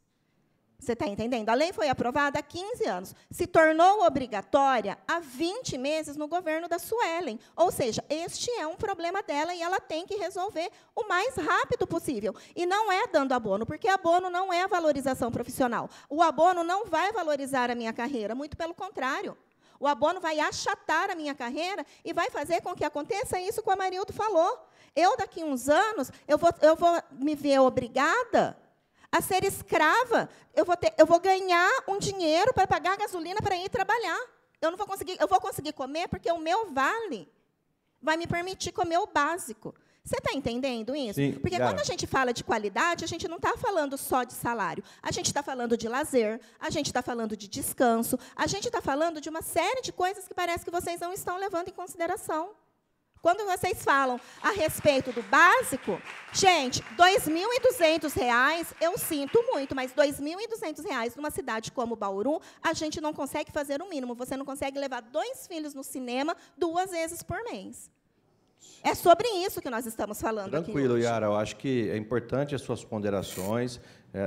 Speaker 2: Você está entendendo? A lei foi aprovada há 15 anos. Se tornou obrigatória há 20 meses no governo da Suelen. Ou seja, este é um problema dela e ela tem que resolver o mais rápido possível. E não é dando abono, porque abono não é a valorização profissional. O abono não vai valorizar a minha carreira, muito pelo contrário. O abono vai achatar a minha carreira e vai fazer com que aconteça isso que o Amarildo falou. Eu, daqui a uns anos, eu vou me ver obrigada a ser escrava, eu vou ganhar um dinheiro para pagar a gasolina para ir trabalhar. Eu vou conseguir comer porque o meu vale vai me permitir comer o básico. Você está entendendo isso?
Speaker 5: Sim,
Speaker 2: porque quando a gente fala de qualidade, a gente não está falando só de salário. A gente está falando de lazer, a gente está falando de descanso, a gente está falando de uma série de coisas que parece que vocês não estão levando em consideração. Quando vocês falam a respeito do básico, gente, R$ 2.200, eu sinto muito, mas R$ 2.200 numa cidade como Bauru, a gente não consegue fazer o mínimo. Você não consegue levar 2 filhos no cinema 2 vezes por mês. É sobre isso que nós estamos falando aqui.
Speaker 5: Tranquilo, Yara, eu acho que é importante as suas ponderações.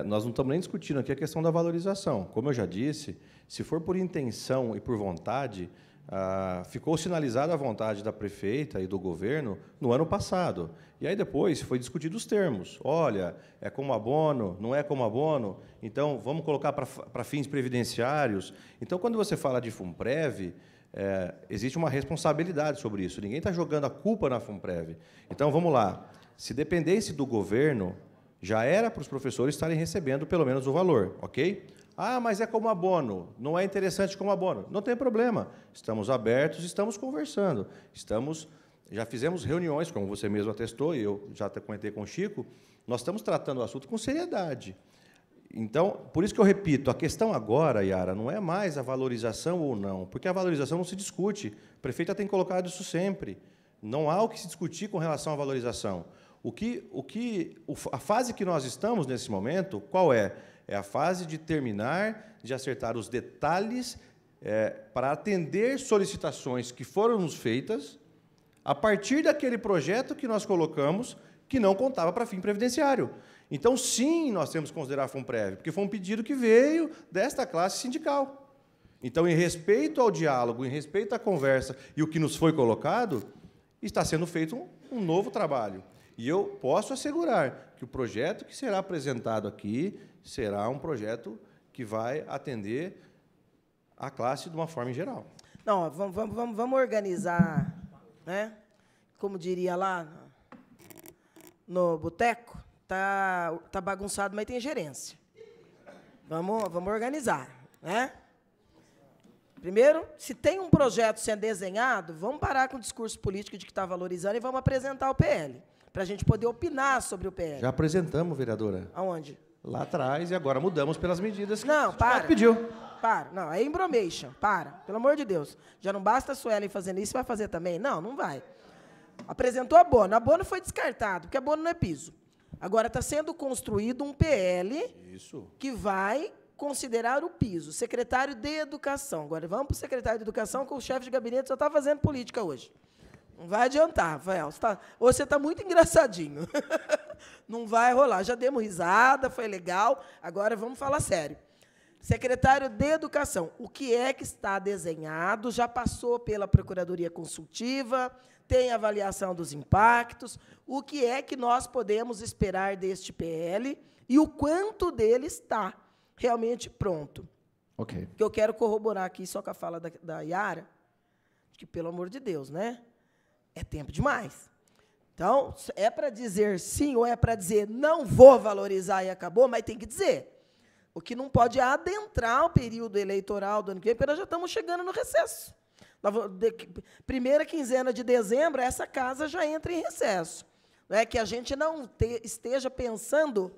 Speaker 5: Nós não estamos nem discutindo aqui a questão da valorização. Como eu já disse, se for por intenção e por vontade, ficou sinalizada a vontade da prefeita e do governo no ano passado. E aí depois foi discutido os termos. Olha, é como abono, não é como abono, então vamos colocar para fins previdenciários. Então, quando você fala de FUNPREV, existe uma responsabilidade sobre isso. Ninguém está jogando a culpa na FUNPREV. Então, vamos lá. Se dependesse do governo, já era para os professores estarem recebendo pelo menos o valor, ok? Ah, mas é como abono, não é interessante como abono. Não tem problema, estamos abertos, estamos conversando, já fizemos reuniões, como você mesmo atestou, e eu já até comentei com o Chico, nós estamos tratando o assunto com seriedade. Então, por isso que eu repito, a questão agora, Yara, não é mais a valorização ou não, porque a valorização não se discute, a prefeita tem colocado isso sempre, não há o que se discutir com relação à valorização. A fase que nós estamos nesse momento, qual é? É a fase de terminar, de acertar os detalhes para atender solicitações que foram nos feitas a partir daquele projeto que nós colocamos, que não contava para fim previdenciário. Então, sim, nós temos que considerar a FUNPREV, porque foi um pedido que veio desta classe sindical. Então, em respeito ao diálogo, em respeito à conversa e o que nos foi colocado, está sendo feito um novo trabalho. E eu posso assegurar que o projeto que será apresentado aqui será um projeto que vai atender a classe de uma forma em geral.
Speaker 1: Não, vamos organizar, né? Como diria lá no boteco, tá bagunçado, mas tem gerência. Vamos organizar, né? Primeiro, se tem um projeto sendo desenhado, vamos parar com o discurso político de que está valorizando e vamos apresentar o PL, para a gente poder opinar sobre o PL.
Speaker 5: Já apresentamos, vereadora.
Speaker 1: Aonde?
Speaker 5: Lá atrás, e agora mudamos pelas medidas que
Speaker 1: não, para.
Speaker 5: pediu.
Speaker 1: Para. Não, é embromation. Para. Pelo amor de Deus. Já não basta a Suelen fazendo isso, vai fazer também? Não, não vai. Apresentou abono. Abono foi descartado, porque abono não é piso. Agora está sendo construído um PL que vai considerar o piso. Secretário de Educação. Agora, vamos para o secretário de Educação, que o chefe de gabinete só está fazendo política hoje. Não vai adiantar, Rafael. Hoje você está muito engraçadinho. Não vai rolar. Já demos risada, foi legal. Agora vamos falar sério. Secretário de Educação. O que é que está desenhado? Já passou pela Procuradoria Consultiva, tem avaliação dos impactos. O que é que nós podemos esperar deste PL e o quanto dele está realmente pronto?
Speaker 5: Ok.
Speaker 1: Que eu quero corroborar aqui só com a fala da Yara, que, pelo amor de Deus, né? É tempo demais. Então, é para dizer sim ou é para dizer não vou valorizar e acabou, mas tem que dizer. O que não pode é adentrar o período eleitoral do ano que vem, porque nós já estamos chegando no recesso. Primeira quinzena de dezembro, essa casa já entra em recesso. Não é que a gente não esteja pensando,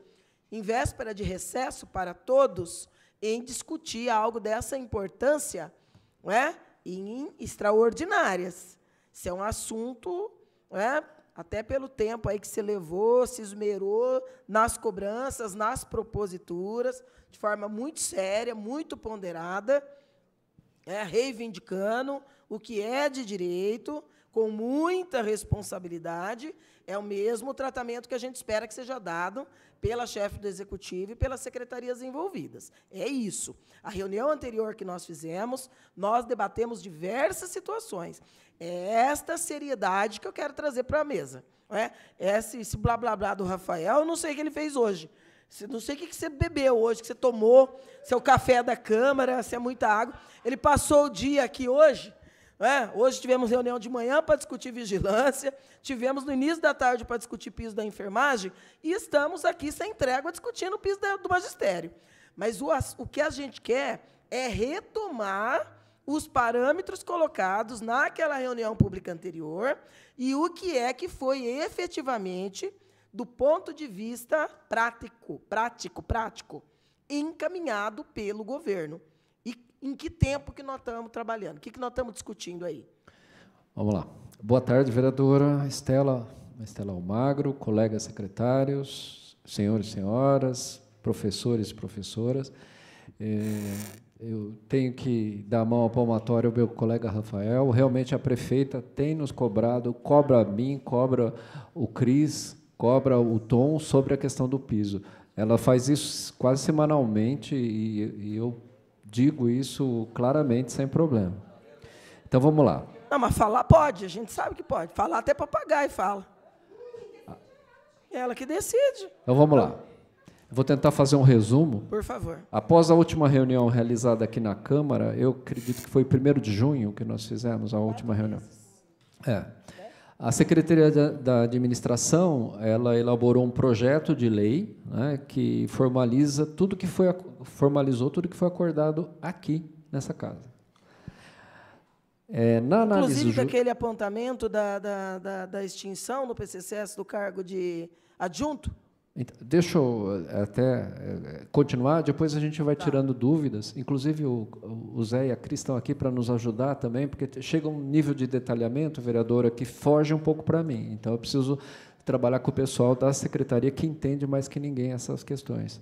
Speaker 1: em véspera de recesso para todos, em discutir algo dessa importância, não é? Em extraordinárias. Isso é um assunto, não é? Até pelo tempo aí que se levou, se esmerou nas cobranças, nas proposituras, de forma muito séria, muito ponderada, reivindicando o que é de direito, com muita responsabilidade, é o mesmo tratamento que a gente espera que seja dado pela chefe do Executivo e pelas secretarias envolvidas. É isso. A reunião anterior que nós fizemos, nós debatemos diversas situações. É esta seriedade que eu quero trazer para a mesa. Não é? Esse blá, blá, blá do Rafael, eu não sei o que ele fez hoje. Não sei o que você bebeu hoje, que você tomou, se é o café da Câmara, se é muita água. Ele passou o dia aqui hoje. Hoje tivemos reunião de manhã para discutir vigilância, tivemos no início da tarde para discutir piso da enfermagem, e estamos aqui sem trégua discutindo o piso do magistério. Mas o que a gente quer é retomar os parâmetros colocados naquela reunião pública anterior e o que é que foi efetivamente, do ponto de vista prático, encaminhado pelo governo. E em que tempo que nós estamos trabalhando? O que nós estamos discutindo aí?
Speaker 6: Vamos lá. Boa tarde, vereadora Estela Almagro, colegas secretários, senhores e senhoras, professores e professoras. Eu tenho que dar a mão à palmatória ao meu colega Rafael. Realmente, a prefeita tem nos cobrado, cobra a mim, cobra o Cris, cobra o Tom sobre a questão do piso. Ela faz isso quase semanalmente e eu digo isso claramente, sem problema. Então, vamos lá.
Speaker 1: Não, mas falar pode, a gente sabe que pode. Falar até papagaio fala. É ela que decide.
Speaker 6: Então, vamos lá. Vou tentar fazer um resumo.
Speaker 1: Por favor.
Speaker 6: Após a última reunião realizada aqui na Câmara, eu acredito que foi 1º de junho que nós fizemos a última reunião. A Secretaria da Administração, ela elaborou um projeto de lei, né, que formalizou tudo que foi acordado aqui nessa casa. Na análise
Speaker 1: Inclusive daquele apontamento da extinção no PCCS do cargo de adjunto.
Speaker 6: Então, deixa eu até continuar, depois a gente vai tirando dúvidas. Inclusive, o Zé e a Cris estão aqui para nos ajudar também, porque chega um nível de detalhamento, vereadora, que foge um pouco para mim. Então, eu preciso trabalhar com o pessoal da secretaria que entende mais que ninguém essas questões.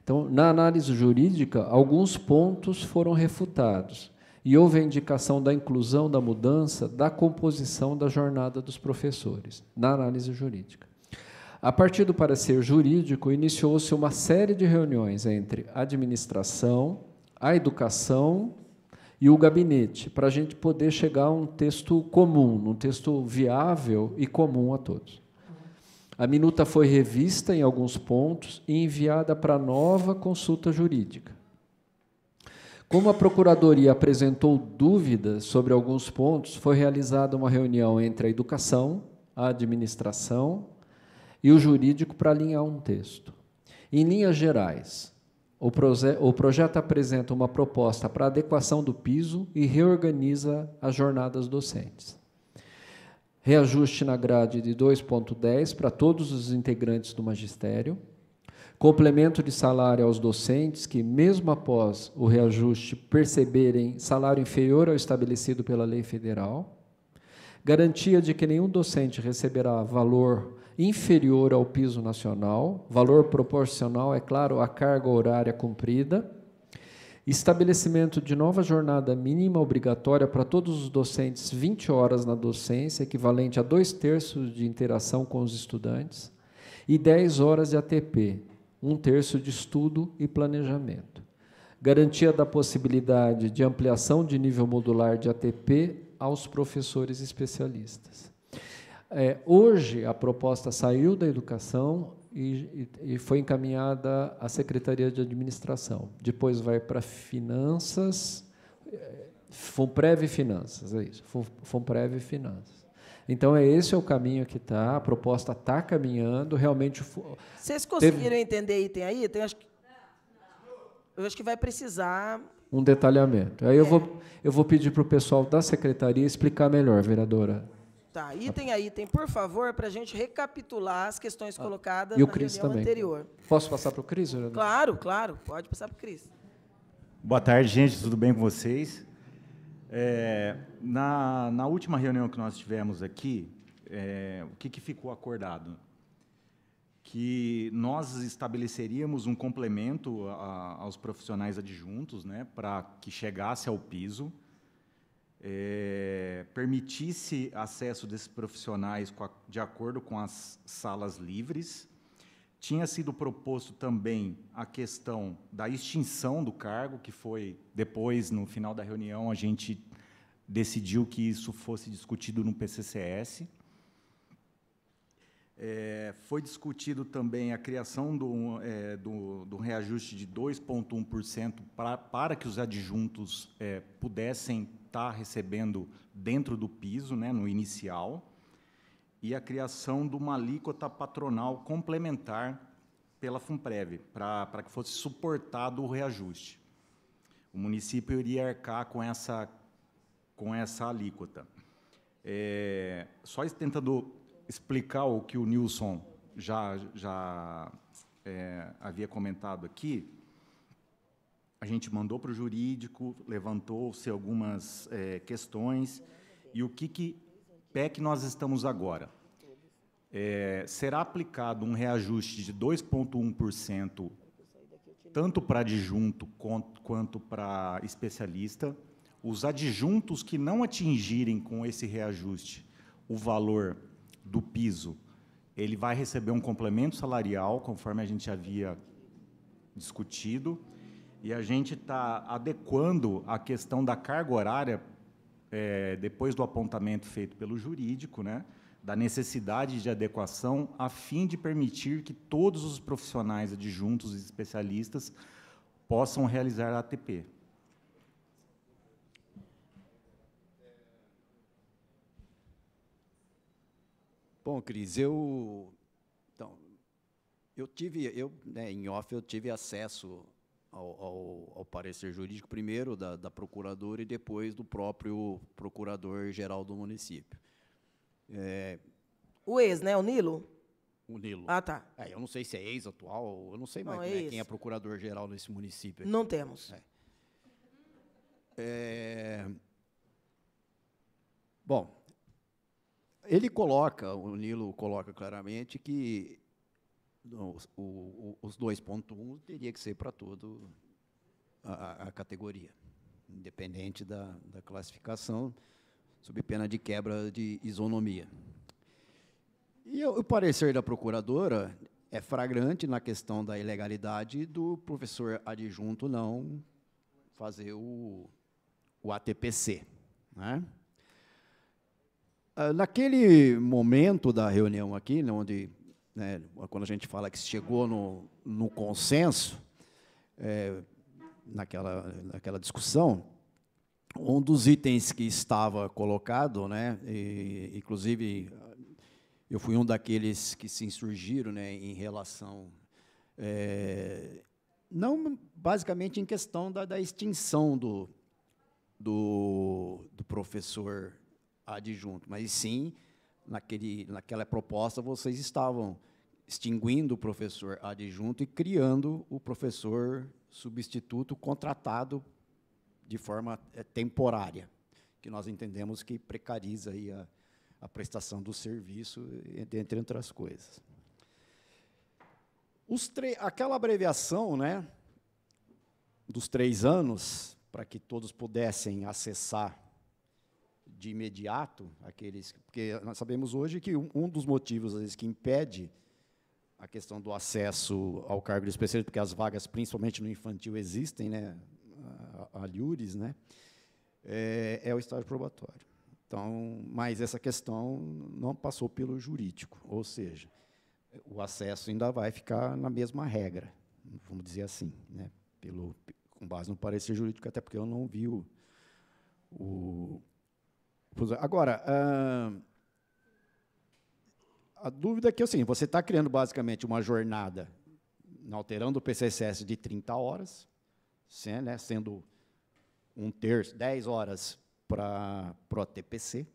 Speaker 6: Então, na análise jurídica, alguns pontos foram refutados, e houve a indicação da inclusão, da mudança, da composição da jornada dos professores, na análise jurídica. A partir do parecer jurídico, iniciou-se uma série de reuniões entre a administração, a educação e o gabinete, para a gente poder chegar a um texto comum, um texto viável e comum a todos. A minuta foi revista em alguns pontos e enviada para nova consulta jurídica. Como a Procuradoria apresentou dúvidas sobre alguns pontos, foi realizada uma reunião entre a educação, a administração e o jurídico para alinhar um texto. Em linhas gerais, o projeto apresenta uma proposta para adequação do piso e reorganiza as jornadas docentes. Reajuste na grade de 2,10 para todos os integrantes do magistério, complemento de salário aos docentes que, mesmo após o reajuste, perceberem salário inferior ao estabelecido pela lei federal, garantia de que nenhum docente receberá valor inferior ao piso nacional, valor proporcional, é claro, à carga horária cumprida, estabelecimento de nova jornada mínima obrigatória para todos os docentes, 20 horas na docência, equivalente a 2/3 de interação com os estudantes, e 10 horas de ATP, 1/3 de estudo e planejamento. Garantia da possibilidade de ampliação de nível modular de ATP aos professores especialistas. Hoje, a proposta saiu da educação e foi encaminhada à Secretaria de Administração. Depois vai para Finanças, FUNPREV e Finanças, é isso, FUNPREV e Finanças. Então, esse é o caminho que está, a proposta está caminhando, realmente...
Speaker 1: Vocês conseguiram entender item a item? Eu acho que vai precisar...
Speaker 6: Um detalhamento. Aí eu vou pedir para o pessoal da Secretaria explicar melhor, vereadora.
Speaker 1: Tá, item a item, por favor, para a gente recapitular as questões colocadas
Speaker 6: e o
Speaker 1: na
Speaker 6: Cris
Speaker 1: reunião
Speaker 6: também.
Speaker 1: anterior.
Speaker 6: Posso passar para o Cris, vereador?
Speaker 1: Claro, claro, pode passar para o Cris.
Speaker 7: Boa tarde, gente, tudo bem com vocês? Na última reunião que nós tivemos aqui, o que ficou acordado? Que nós estabeleceríamos um complemento aos profissionais adjuntos, né, para que chegasse ao piso, permitisse acesso desses profissionais de acordo com as salas livres. Tinha sido proposto também a questão da extinção do cargo, que foi depois, no final da reunião, a gente decidiu que isso fosse discutido no PCCS. Foi discutido também a criação do reajuste de 2,1% para que os adjuntos pudessem estar recebendo dentro do piso, né, no inicial, e a criação de uma alíquota patronal complementar pela FUNPREV, para que fosse suportado o reajuste. O município iria arcar com essa alíquota. Só tentando explicar o que o Nilson já havia comentado aqui, a gente mandou para o jurídico, levantou-se algumas questões, e o pé que nós estamos agora? Será aplicado um reajuste de 2,1%, tanto para adjunto quanto para especialista. Os adjuntos que não atingirem com esse reajuste o valor do piso, ele vai receber um complemento salarial, conforme a gente havia discutido, e a gente está adequando a questão da carga horária depois do apontamento feito pelo jurídico, né, da necessidade de adequação a fim de permitir que todos os profissionais adjuntos e especialistas possam realizar a ATP.
Speaker 4: Bom, Cris, em off, eu tive acesso ao parecer jurídico, primeiro da procuradora e depois do próprio procurador-geral do município.
Speaker 1: O ex, né? O Nilo?
Speaker 4: O Nilo.
Speaker 1: Ah, tá.
Speaker 4: Eu não sei se é ex atual, eu não sei mais
Speaker 1: Não,
Speaker 4: quem é procurador-geral nesse município.
Speaker 1: Não temos.
Speaker 4: Bom, o Nilo coloca claramente que os 2.1 teria que ser para todo a categoria, independente da classificação, sob pena de quebra de isonomia. E o parecer da procuradora é flagrante na questão da ilegalidade do professor adjunto não fazer o ATPC, né? Naquele momento da reunião aqui, onde, né, quando a gente fala que chegou no consenso, naquela discussão, um dos itens que estava colocado, né, inclusive eu fui um daqueles que se insurgiram, né, em relação, não basicamente em questão da extinção do professor adjunto, mas sim, naquela proposta, vocês estavam extinguindo o professor adjunto e criando o professor substituto contratado de forma temporária, que nós entendemos que precariza aí a prestação do serviço, entre outras coisas. Aquela abreviação, né, dos 3 anos, para que todos pudessem acessar de imediato, porque nós sabemos hoje que um dos motivos, às vezes, que impede a questão do acesso ao cargo de especialista, porque as vagas, principalmente no infantil, existem, né, a LIURES, né, é o estágio probatório. Então, mas essa questão não passou pelo jurídico, ou seja, o acesso ainda vai ficar na mesma regra, vamos dizer assim, né, com base no parecer jurídico, até porque eu não vi Agora, a dúvida é que, assim, você está criando basicamente uma jornada, alterando o PCSS de 30 horas, né, sendo 1/3, 10 horas para o ATPC.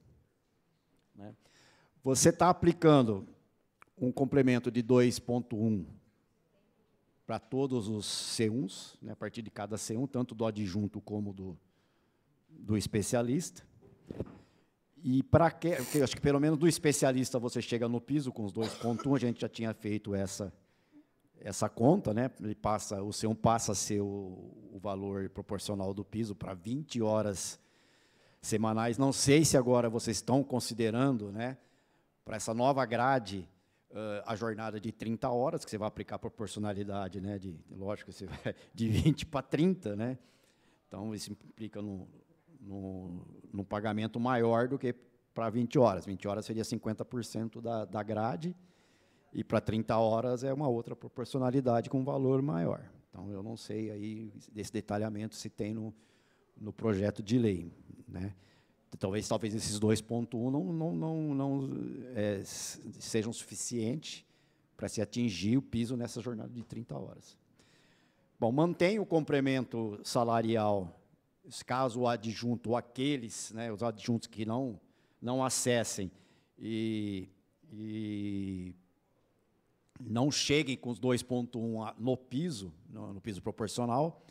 Speaker 4: Né. Você está aplicando um complemento de 2.1 para todos os C1s, né, a partir de cada C1, tanto do adjunto como do especialista. E porque eu acho que pelo menos do especialista você chega no piso com os 2.1, a gente já tinha feito essa conta, né? O C1 passa a ser o valor proporcional do piso para 20 horas semanais. Não sei se agora vocês estão considerando, né, para essa nova grade, a jornada de 30 horas, que você vai aplicar proporcionalidade, né, lógico, você vai de 20 para 30, né? Então, isso implica num pagamento maior do que para 20 horas. 20 horas seria 50% da grade, e para 30 horas é uma outra proporcionalidade com um valor maior. Então, eu não sei aí desse detalhamento se tem no projeto de lei, né? Talvez esses 2.1 não sejam suficientes para se atingir o piso nessa jornada de 30 horas. Bom, mantém o complemento salarial, caso o adjunto, ou aqueles, né, os adjuntos que não acessem e não cheguem com os 2.1 no piso proporcional,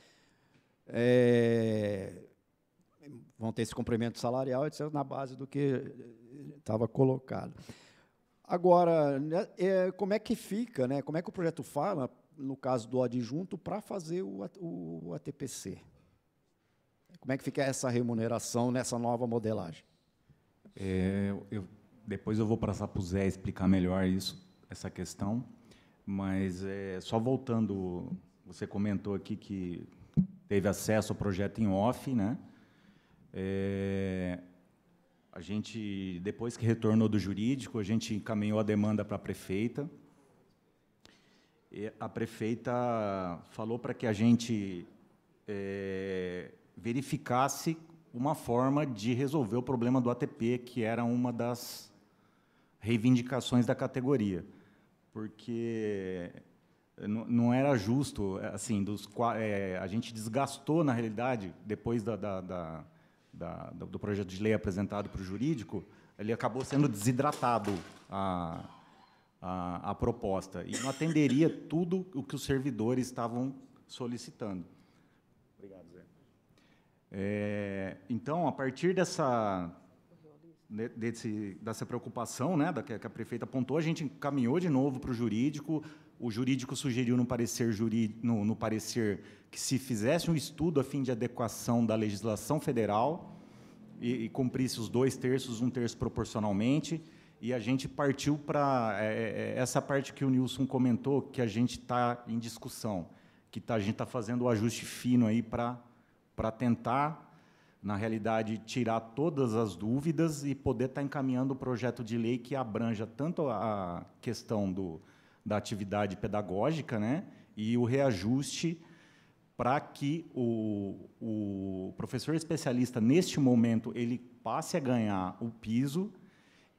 Speaker 4: vão ter esse complemento salarial, etc., na base do que estava colocado. Agora, como é que fica, né, como é que o projeto fala, no caso do adjunto, para fazer o ATPC? Como é que fica essa remuneração nessa nova modelagem?
Speaker 7: Depois eu vou passar para o Zé explicar melhor essa questão, mas só voltando, você comentou aqui que teve acesso ao projeto em off, né? A gente, depois que retornou do jurídico, a gente encaminhou a demanda para a prefeita. E a prefeita falou para que a gente verificasse uma forma de resolver o problema do ATP, que era uma das reivindicações da categoria, porque não era justo, assim, a gente desgastou, na realidade, depois do projeto de lei apresentado para o jurídico, ele acabou sendo desidratado a proposta, e não atenderia tudo o que os servidores estavam solicitando. Obrigado, Zé. Então, a partir dessa preocupação, né, que a prefeita apontou, a gente encaminhou de novo para o jurídico. O jurídico sugeriu no parecer que se fizesse um estudo a fim de adequação da legislação federal e cumprisse os 2/3, 1/3 proporcionalmente, e a gente partiu para essa parte que o Nilson comentou, que a gente está em discussão, que a gente está fazendo o ajuste fino aí para tentar, na realidade, tirar todas as dúvidas e poder estar encaminhando o projeto de lei que abranja tanto a questão da atividade pedagógica, né, e o reajuste para que o professor especialista, neste momento, ele passe a ganhar o piso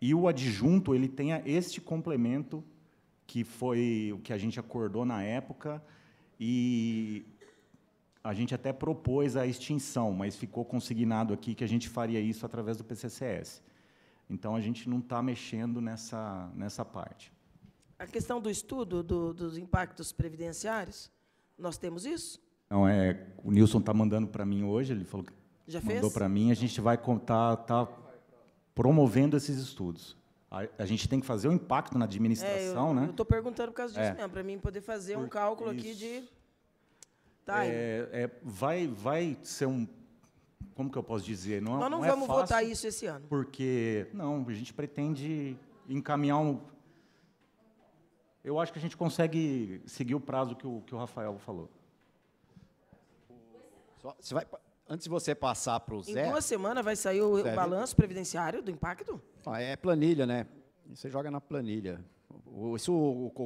Speaker 7: e o adjunto ele tenha este complemento, que foi o que a gente acordou na época, e a gente até propôs a extinção, mas ficou consignado aqui que a gente faria isso através do PCCS. Então, a gente não está mexendo nessa parte.
Speaker 1: A questão do estudo dos impactos previdenciários, nós temos isso?
Speaker 7: Não, o Nilson está mandando para mim hoje, ele falou que
Speaker 1: já
Speaker 7: mandou
Speaker 1: fez?
Speaker 7: Para mim, a gente vai tá promovendo esses estudos. A gente tem que fazer o impacto na administração, né?
Speaker 1: Eu estou perguntando por causa disso mesmo, para mim poder fazer um cálculo aqui de...
Speaker 7: Vai ser um... Como que eu posso dizer?
Speaker 1: Nós não vamos votar isso esse ano.
Speaker 7: Porque, não, a gente pretende encaminhar Eu acho que a gente consegue seguir o prazo que o Rafael falou.
Speaker 4: Antes de você passar para o Zé...
Speaker 1: Em 2 semanas vai sair o balanço previdenciário do impacto?
Speaker 4: É planilha, né? Você joga na planilha.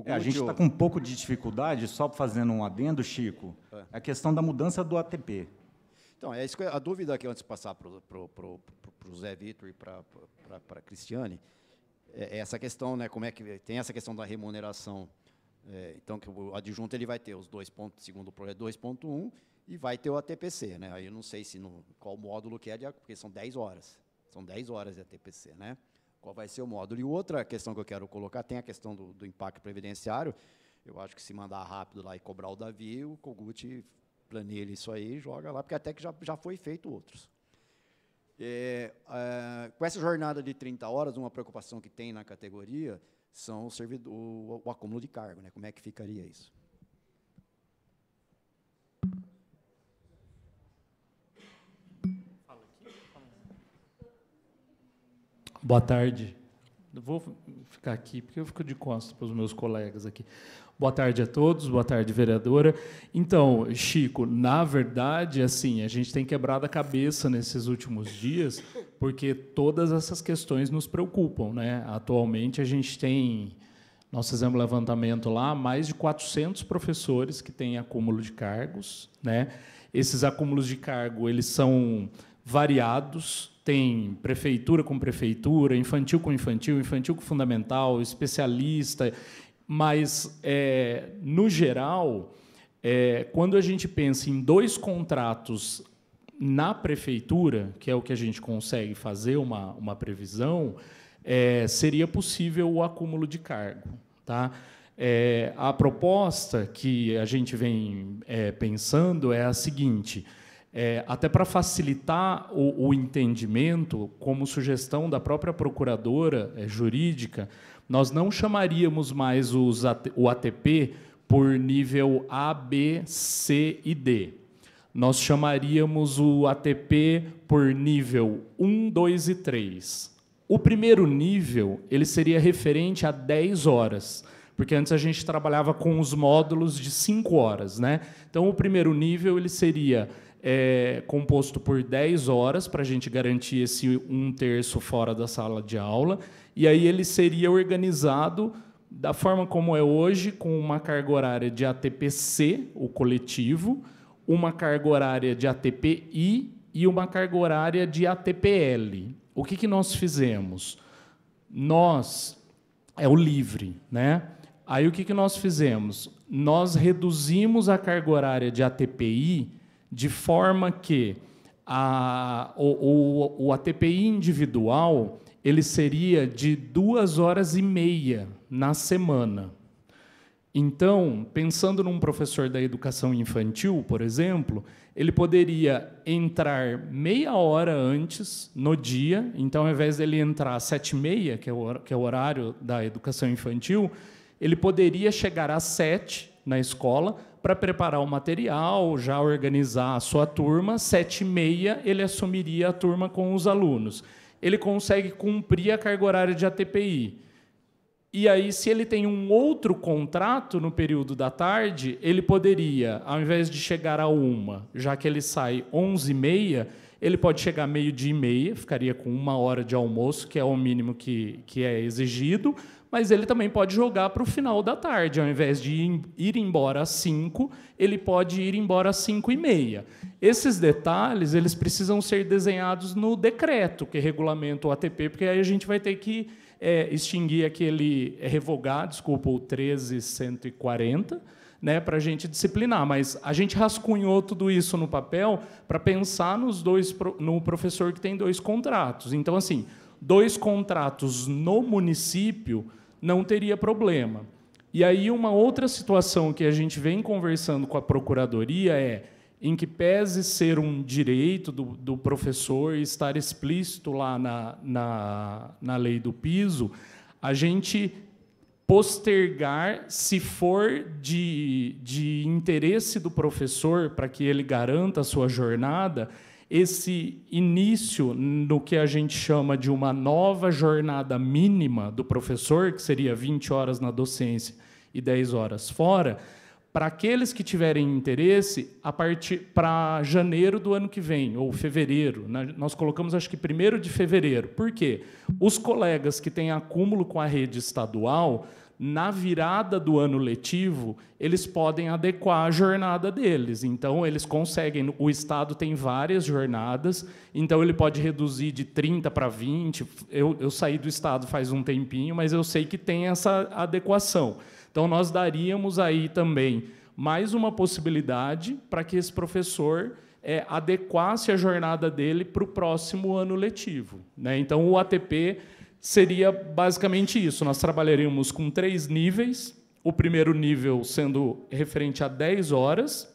Speaker 7: A gente está com um pouco de dificuldade, só fazendo um adendo, Chico, a questão da mudança do ATP.
Speaker 4: Então, a dúvida que antes de passar para o Zé Vitor e para a Cristiane, é essa questão, né? Como é que tem essa questão da remuneração? Então, que o adjunto ele vai ter os 2 pontos, segundo o projeto 2.1, e vai ter o ATPC, né? Aí eu não sei qual módulo que é, porque são 10 horas. São 10 horas de ATPC, né? Qual vai ser o módulo? E outra questão que eu quero colocar, tem a questão do impacto previdenciário. Eu acho que se mandar rápido lá e cobrar o Davi, o Kogut planilha isso aí, joga lá, porque até que já foi feito outros. Com essa jornada de 30 horas, uma preocupação que tem na categoria são o acúmulo de cargo, né? Como é que ficaria isso?
Speaker 8: Boa tarde. Eu vou ficar aqui, porque eu fico de costas para os meus colegas aqui. Boa tarde a todos, boa tarde, vereadora. Então, Chico, na verdade, assim, a gente tem quebrado a cabeça nesses últimos dias, porque todas essas questões nos preocupam, né? Atualmente, a gente tem, nós fizemos um levantamento lá, mais de 400 professores que têm acúmulo de cargos, né? Esses acúmulos de cargo, eles são variados, tem prefeitura com prefeitura, infantil com infantil, infantil com fundamental, especialista, mas, no geral, quando a gente pensa em 2 contratos na prefeitura, que é o que a gente consegue fazer uma previsão, seria possível o acúmulo de cargo. Tá? A proposta que a gente vem pensando é a seguinte: até para facilitar o entendimento, como sugestão da própria procuradora jurídica, nós não chamaríamos mais o ATP por nível A, B, C e D. Nós chamaríamos o ATP por nível 1, 2 e 3. O primeiro nível ele seria referente a 10 horas, porque antes a gente trabalhava com os módulos de 5 horas. Né? Então, o primeiro nível ele seria composto por 10 horas, para a gente garantir esse 1/3 fora da sala de aula, e aí ele seria organizado da forma como é hoje, com uma carga horária de ATP-C, o coletivo, uma carga horária de ATP-I e uma carga horária de ATP-L. O que nós fizemos? É o livre, né? Aí o que nós fizemos? Nós reduzimos a carga horária de ATP-I de forma que o ATP-I individual ele seria de 2h30 na semana. Então, pensando num professor da educação infantil, por exemplo, ele poderia entrar meia hora antes no dia. Então, ao invés dele entrar às 7h30, que é o horário da educação infantil, ele poderia chegar às 7h na escola para preparar o material, já organizar a sua turma. 7h30 ele assumiria a turma com os alunos. Ele consegue cumprir a carga horária de ATP-I. E aí, se ele tem um outro contrato no período da tarde, ele poderia, ao invés de chegar a 1h, já que ele sai 11h30, ele pode chegar 12h30, ficaria com 1 hora de almoço, que é o mínimo que é exigido, mas ele também pode jogar para o final da tarde. Ao invés de ir embora às 5h, ele pode ir embora às 5h30. Esses detalhes eles precisam ser desenhados no decreto que regulamenta o ATP, porque aí a gente vai ter que extinguir revogar, desculpa, o 13.140, né, para a gente disciplinar. Mas a gente rascunhou tudo isso no papel para pensar no professor que tem 2 contratos. Então, assim, 2 contratos no município não teria problema. E aí uma outra situação que a gente vem conversando com a Procuradoria em que pese ser um direito do professor estar explícito lá na lei do piso, a gente postergar, se for de interesse do professor para que ele garanta a sua jornada, esse início no que a gente chama de uma nova jornada mínima do professor, que seria 20 horas na docência e 10 horas fora, para aqueles que tiverem interesse, a partir para janeiro do ano que vem, ou fevereiro. Nós colocamos, acho que 1º de fevereiro. Por quê? Os colegas que têm acúmulo com a rede estadual, na virada do ano letivo, eles podem adequar a jornada deles. Então, eles conseguem. O Estado tem várias jornadas, então ele pode reduzir de 30 para 20. Eu saí do Estado faz um tempinho, mas eu sei que tem essa adequação. Então, nós daríamos aí também mais uma possibilidade para que esse professor adequasse a jornada dele para o próximo ano letivo, né? Então, o ATP seria basicamente isso. Nós trabalharíamos com 3 níveis, o primeiro nível sendo referente a 10 horas,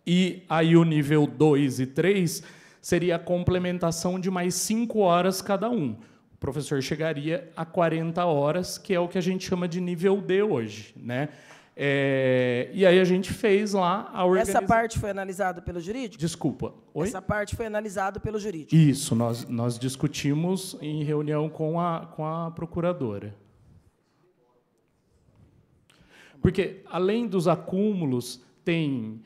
Speaker 8: e aí o nível 2 e 3 seria a complementação de mais 5 horas cada um. O professor chegaria a 40 horas, que é o que a gente chama de nível D hoje, né? E aí a gente fez lá a organização.
Speaker 1: Essa parte foi analisada pelo jurídico?
Speaker 8: Desculpa. Oi?
Speaker 1: Essa parte foi analisada pelo jurídico.
Speaker 8: Isso, nós discutimos em reunião com a procuradora. Porque, além dos acúmulos, tem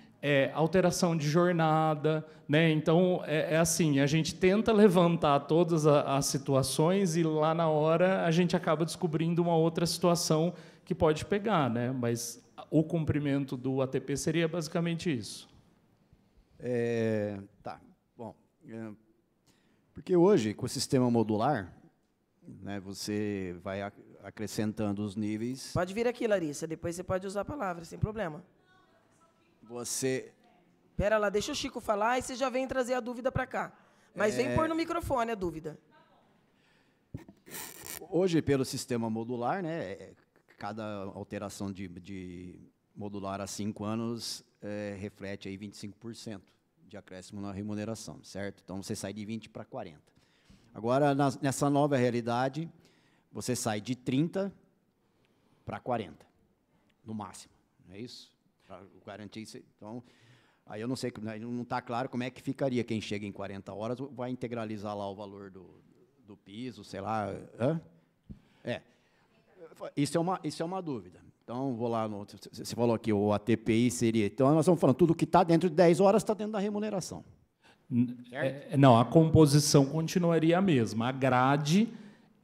Speaker 8: alteração de jornada, né? Então, assim, a gente tenta levantar todas as situações e, lá na hora, a gente acaba descobrindo uma outra situação que pode pegar, né? Mas o cumprimento do ATP seria basicamente isso.
Speaker 4: Tá, bom. Porque hoje, com o sistema modular, né, você vai acrescentando os níveis.
Speaker 1: Pode vir aqui, Larissa, depois você pode usar a palavra, sem problema.
Speaker 4: Pera
Speaker 1: lá, deixa o Chico falar e você já vem trazer a dúvida para cá. Mas vem pôr no microfone a dúvida.
Speaker 4: Hoje, pelo sistema modular, né, cada alteração de modular a 5 anos reflete aí 25% de acréscimo na remuneração, certo? Então, você sai de 20 para 40. Agora, nessa nova realidade, você sai de 30 para 40, no máximo, não é isso? Para garantir isso. Então, aí eu não sei, não está claro como é que ficaria quem chega em 40 horas, vai integralizar lá o valor do piso, sei lá. Hã? Isso é uma dúvida. Então, vou lá, você falou aqui, o ATPI seria... Então, nós estamos falando, tudo que está dentro de 10 horas está dentro da remuneração.
Speaker 8: Não, a composição continuaria a mesma. A grade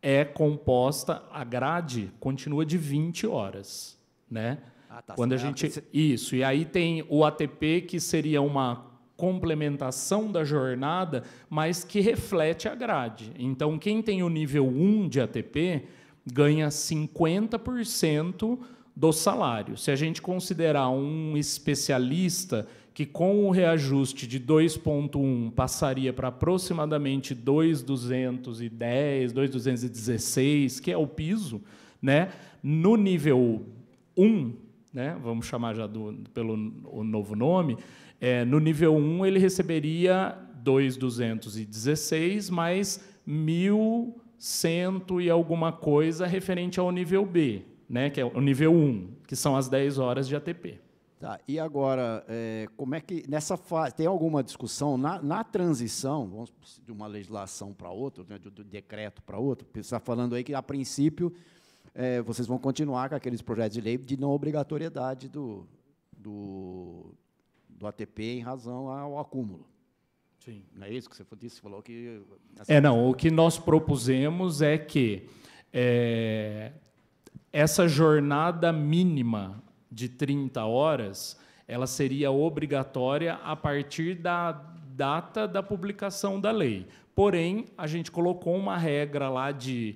Speaker 8: é composta, a grade continua de 20 horas, né?
Speaker 4: Tá
Speaker 8: Quando a gente isso, e aí tem o ATP, que seria uma complementação da jornada, mas que reflete a grade. Então, quem tem o nível 1 de ATP ganha 50% do salário. Se a gente considerar um especialista que, com o reajuste de 2,1, passaria para aproximadamente 2,210, 2,216, que é o piso, né? No nível 1, né? Vamos chamar já pelo o novo nome, no nível 1 ele receberia 2,216 mais 1.100 e alguma coisa referente ao nível B, né? Que é o nível 1, que são as 10 horas de ATP.
Speaker 4: Tá, e agora, como é que, nessa fase, tem alguma discussão, na transição, vamos de uma legislação para outra, né, do decreto para outro, você está falando aí que, a princípio, vocês vão continuar com aqueles projetos de lei de não obrigatoriedade do ATP em razão ao acúmulo.
Speaker 8: Sim.
Speaker 4: Não é isso que você disse? Você falou que...
Speaker 8: Não, o que nós propusemos é que essa jornada mínima de 30 horas, ela seria obrigatória a partir da data da publicação da lei. Porém, a gente colocou uma regra lá de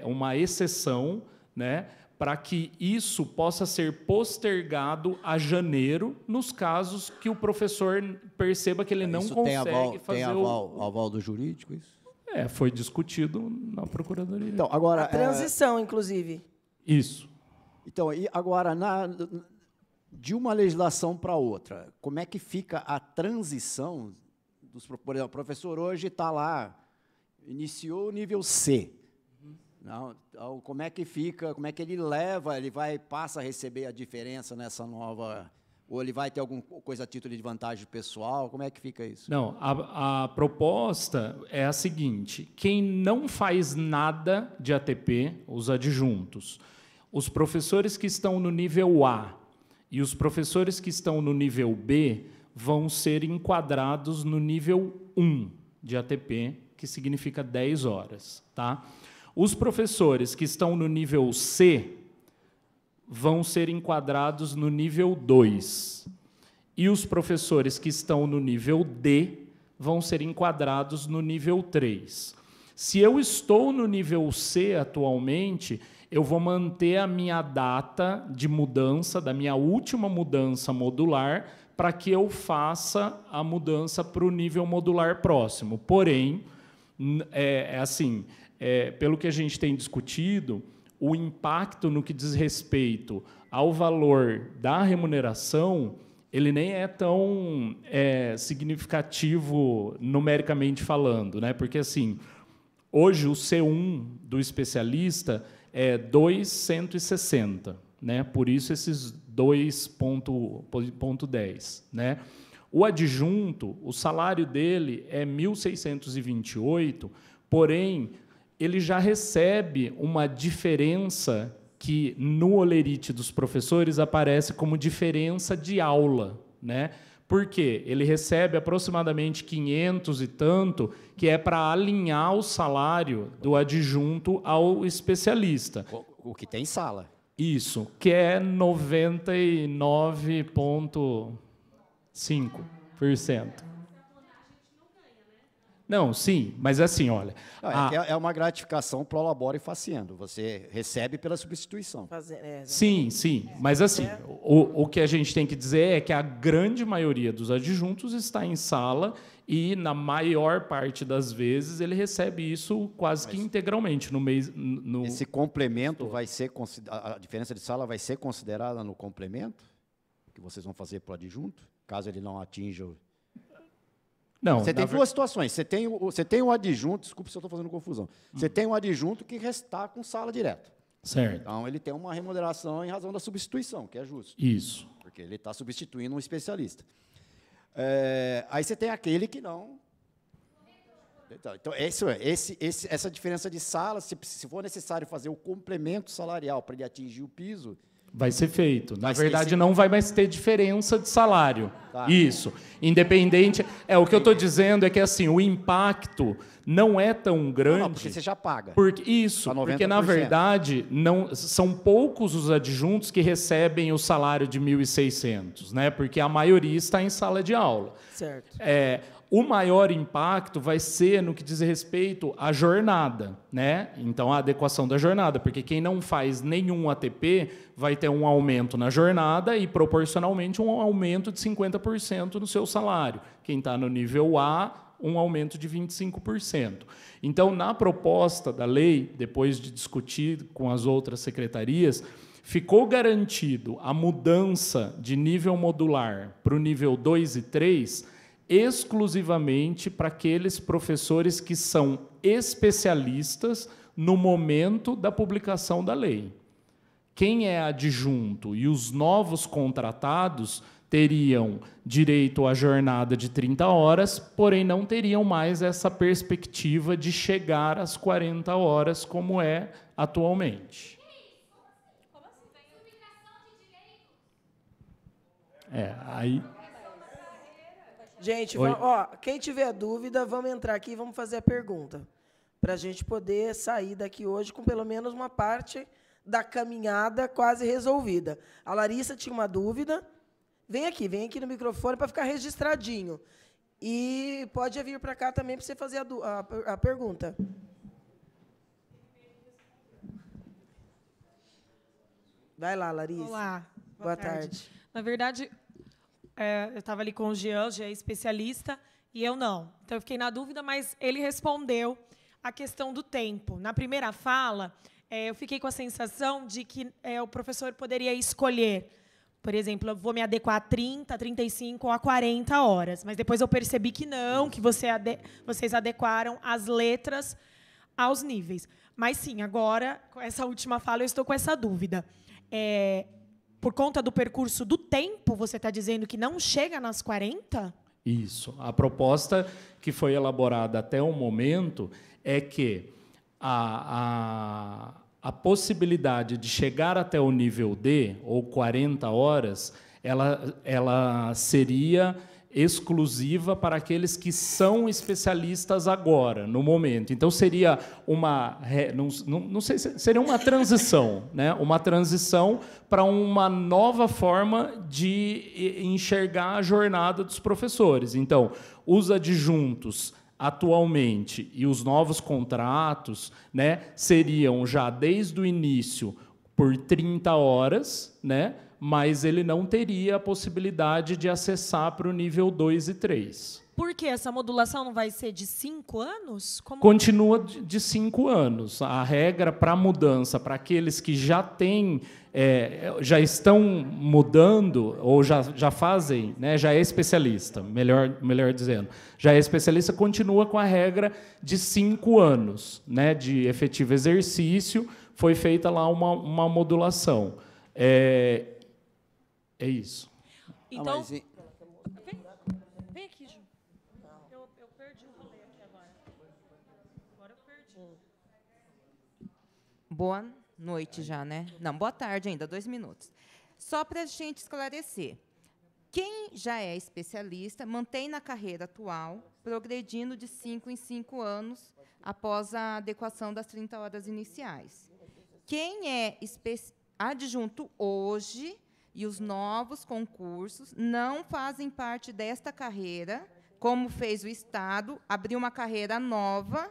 Speaker 8: uma exceção, né, para que isso possa ser postergado a janeiro, nos casos que o professor perceba que ele não consegue fazer
Speaker 4: tem aval do jurídico, isso?
Speaker 8: Foi discutido na Procuradoria.
Speaker 4: Então, agora,
Speaker 1: A transição, inclusive.
Speaker 8: Isso.
Speaker 4: Então, e agora, de uma legislação para outra, como é que fica a transição? Por exemplo, o professor hoje está lá, iniciou o nível C. Não, então, como é que fica, como é que ele passa a receber a diferença nessa nova, ou ele vai ter alguma coisa a título de vantagem pessoal, como é que fica isso?
Speaker 8: Não, a proposta é a seguinte: quem não faz nada de ATP, os adjuntos, os professores que estão no nível A e os professores que estão no nível B vão ser enquadrados no nível 1 de ATP, que significa 10 horas, tá? Os professores que estão no nível C vão ser enquadrados no nível 2. E os professores que estão no nível D vão ser enquadrados no nível 3. Se eu estou no nível C atualmente, eu vou manter a minha data de mudança, da minha última mudança modular, para que eu faça a mudança para o nível modular próximo. Porém, pelo que a gente tem discutido, o impacto no que diz respeito ao valor da remuneração, ele nem é tão significativo numericamente falando, né? Porque, assim, hoje o C1 do especialista é 2,160, né? Por isso esses 2,10, né? O adjunto, o salário dele é 1.628, porém, ele já recebe uma diferença que, no holerite dos professores, aparece como diferença de aula, né? Por quê? Ele recebe aproximadamente 500 e tanto, que é para alinhar o salário do adjunto ao especialista.
Speaker 4: O que tem sala.
Speaker 8: Isso, que é 99,5%. Não, sim, mas assim, olha...
Speaker 4: É uma gratificação pro labore faciendo. Você recebe pela substituição.
Speaker 8: Sim, mas assim, o que a gente tem que dizer é que a grande maioria dos adjuntos está em sala e, na maior parte das vezes, ele recebe isso quase que integralmente no mês.
Speaker 4: Esse complemento vai ser... A diferença de sala vai ser considerada no complemento que vocês vão fazer para o adjunto, caso ele não atinja o...
Speaker 8: Não,
Speaker 4: você tem duas situações. Você tem o adjunto, desculpe se eu estou fazendo confusão. Você tem um adjunto que está com sala direta.
Speaker 8: Certo.
Speaker 4: Então, ele tem uma remuneração em razão da substituição, que é justo.
Speaker 8: Isso.
Speaker 4: Porque ele está substituindo um especialista. Aí você tem aquele que não... Então, essa diferença de sala, se for necessário fazer o complemento salarial para ele atingir o piso,
Speaker 8: Vai ser feito. Na
Speaker 4: Mas
Speaker 8: verdade,
Speaker 4: esse-
Speaker 8: não vai mais ter diferença de salário.
Speaker 4: Tá.
Speaker 8: Isso. Independente... O que eu estou dizendo é que assim, o impacto não é tão grande...
Speaker 4: Não, porque você já paga.
Speaker 8: Isso,
Speaker 4: Tá 90%.
Speaker 8: porque, na verdade, não, são poucos os adjuntos que recebem o salário de 1.600, né? Porque a maioria está em sala de aula.
Speaker 1: Certo.
Speaker 8: O maior impacto vai ser no que diz respeito à jornada, né? Então, a adequação da jornada, porque quem não faz nenhum ATP vai ter um aumento na jornada e, proporcionalmente, um aumento de 50% no seu salário. Quem está no nível A, um aumento de 25%. Então, na proposta da lei, depois de discutir com as outras secretarias, ficou garantido a mudança de nível modular para o nível 2 e 3 exclusivamente para aqueles professores que são especialistas no momento da publicação da lei. Quem é adjunto e os novos contratados teriam direito à jornada de 30 horas, porém não teriam mais essa perspectiva de chegar às 40 horas, como é atualmente. Aí...
Speaker 1: Gente,
Speaker 8: Oi.
Speaker 1: quem tiver dúvida, vamos entrar aqui e vamos fazer a pergunta, para a gente poder sair daqui hoje com pelo menos uma parte da caminhada quase resolvida. A Larissa tinha uma dúvida. Vem aqui no microfone para ficar registradinho. E pode vir para cá também para você fazer a pergunta. Vai lá, Larissa.
Speaker 9: Olá.
Speaker 1: Boa tarde.
Speaker 9: Na verdade, eu estava ali com o Jean é especialista, e eu não. Então, eu fiquei na dúvida, mas ele respondeu a questão do tempo. Na primeira fala, eu fiquei com a sensação de que o professor poderia escolher, por exemplo, eu vou me adequar a 30, 35 ou a 40 horas. Mas depois eu percebi que não, que vocês adequaram as letras aos níveis. Mas, sim, agora, com essa última fala, eu estou com essa dúvida. Por conta do percurso do tempo, você está dizendo que não chega nas 40?
Speaker 8: Isso. A proposta que foi elaborada até o momento é que a possibilidade de chegar até o nível D, ou 40 horas, ela seria exclusiva para aqueles que são especialistas agora, no momento. Então, seria uma... Não sei se seria uma transição, né? Uma transição para uma nova forma de enxergar a jornada dos professores. Então, os adjuntos atualmente e os novos contratos, né, seriam já desde o início por 30 horas, né, mas ele não teria a possibilidade de acessar para o nível 2 e 3.
Speaker 9: Por que essa modulação não vai ser de 5 anos?
Speaker 8: Continua de 5 anos. A regra para a mudança, para aqueles que já têm, já estão mudando, ou já fazem, né, já é especialista, melhor dizendo, já é especialista, continua com a regra de 5 anos, né, de efetivo exercício. Foi feita lá uma modulação. É isso.
Speaker 9: Então, vem aqui, Ju. Eu perdi o rolê aqui agora. Agora eu perdi.
Speaker 10: Boa noite já, né? Não, boa tarde ainda, 2 minutos. Só para a gente esclarecer. Quem já é especialista mantém na carreira atual, progredindo de 5 em 5 anos após a adequação das 30 horas iniciais. Quem é adjunto hoje e os novos concursos não fazem parte desta carreira, como fez o Estado, abriu uma carreira nova,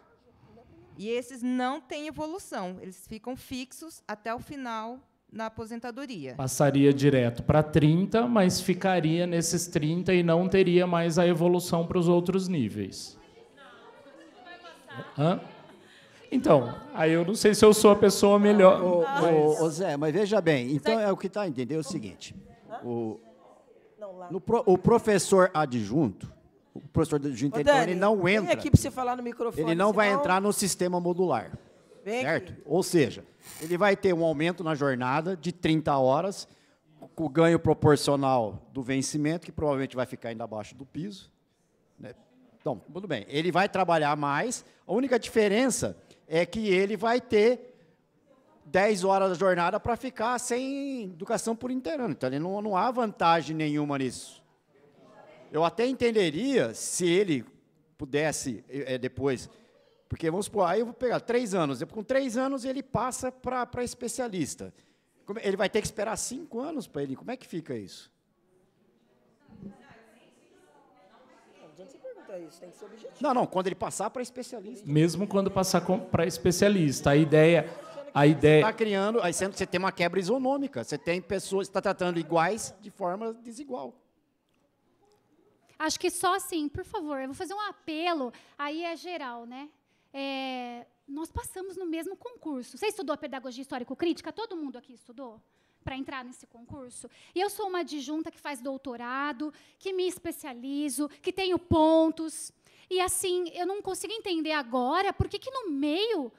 Speaker 10: e esses não têm evolução, eles ficam fixos até o final na aposentadoria.
Speaker 8: Passaria direto para 30, mas ficaria nesses 30 e não teria mais a evolução para os outros níveis. Hã? Então, aí eu não sei se eu sou a pessoa melhor.
Speaker 4: Ô, Zé, mas veja bem, então o que está entendendo é o seguinte, o professor adjunto, então, ele não entra...
Speaker 1: Vem aqui para você falar no microfone.
Speaker 4: Ele não vai entrar no sistema modular, certo?
Speaker 1: Aqui.
Speaker 4: Ou seja, ele vai ter um aumento na jornada de 30 horas, com o ganho proporcional do vencimento, que provavelmente vai ficar ainda abaixo do piso, né? Então, tudo bem. Ele vai trabalhar mais, a única diferença é que ele vai ter 10 horas da jornada para ficar sem educação por inteirano. Então, não há vantagem nenhuma nisso. Eu até entenderia se ele pudesse depois, porque vamos supor, aí eu vou pegar 3 anos, com 3 anos ele passa para especialista. Ele vai ter que esperar 5 anos para ele, como é que fica isso? Não, quando ele passar para especialista.
Speaker 8: Mesmo quando passar para especialista, a ideia está
Speaker 4: criando, aí você tem uma quebra isonômica, você tem pessoas que estão tratando iguais de forma desigual.
Speaker 11: Acho que só assim, por favor, eu vou fazer um apelo, aí é geral, né? Nós passamos no mesmo concurso. Você estudou pedagogia histórico-crítica? Todo mundo aqui estudou para entrar nesse concurso? E eu sou uma adjunta que faz doutorado, que me especializo, que tenho pontos. E, assim, eu não consigo entender agora por que no meio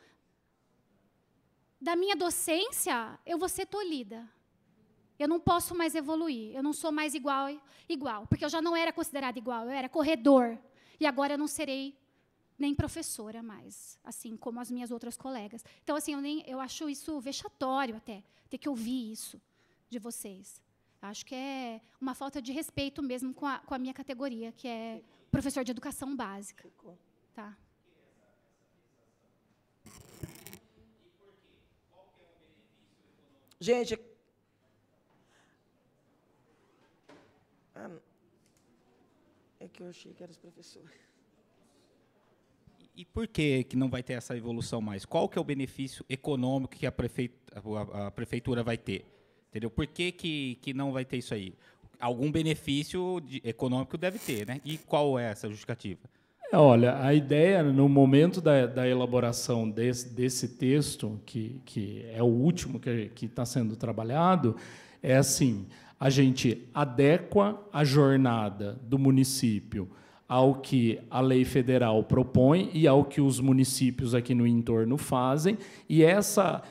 Speaker 11: da minha docência eu vou ser tolhida. Eu não posso mais evoluir, eu não sou mais igual, porque eu já não era considerada igual, eu era corredor. E agora eu não serei nem professora mais, assim como as minhas outras colegas. Então, assim, eu acho isso vexatório até, ter que ouvir isso de vocês. Acho que é uma falta de respeito mesmo com a minha categoria, que é professor de educação básica. Tá?
Speaker 1: Gente, é que eu achei que era os professores.
Speaker 12: E por que não vai ter essa evolução mais? Qual que é o benefício econômico que a prefeitura vai ter? Entendeu? Por que não vai ter isso aí? Algum benefício econômico deve ter, né? E qual é essa justificativa?
Speaker 8: Olha, a ideia, no momento da elaboração desse texto, que é o último que está sendo trabalhado, é assim: a gente adequa a jornada do município ao que a lei federal propõe e ao que os municípios aqui no entorno fazem, e essa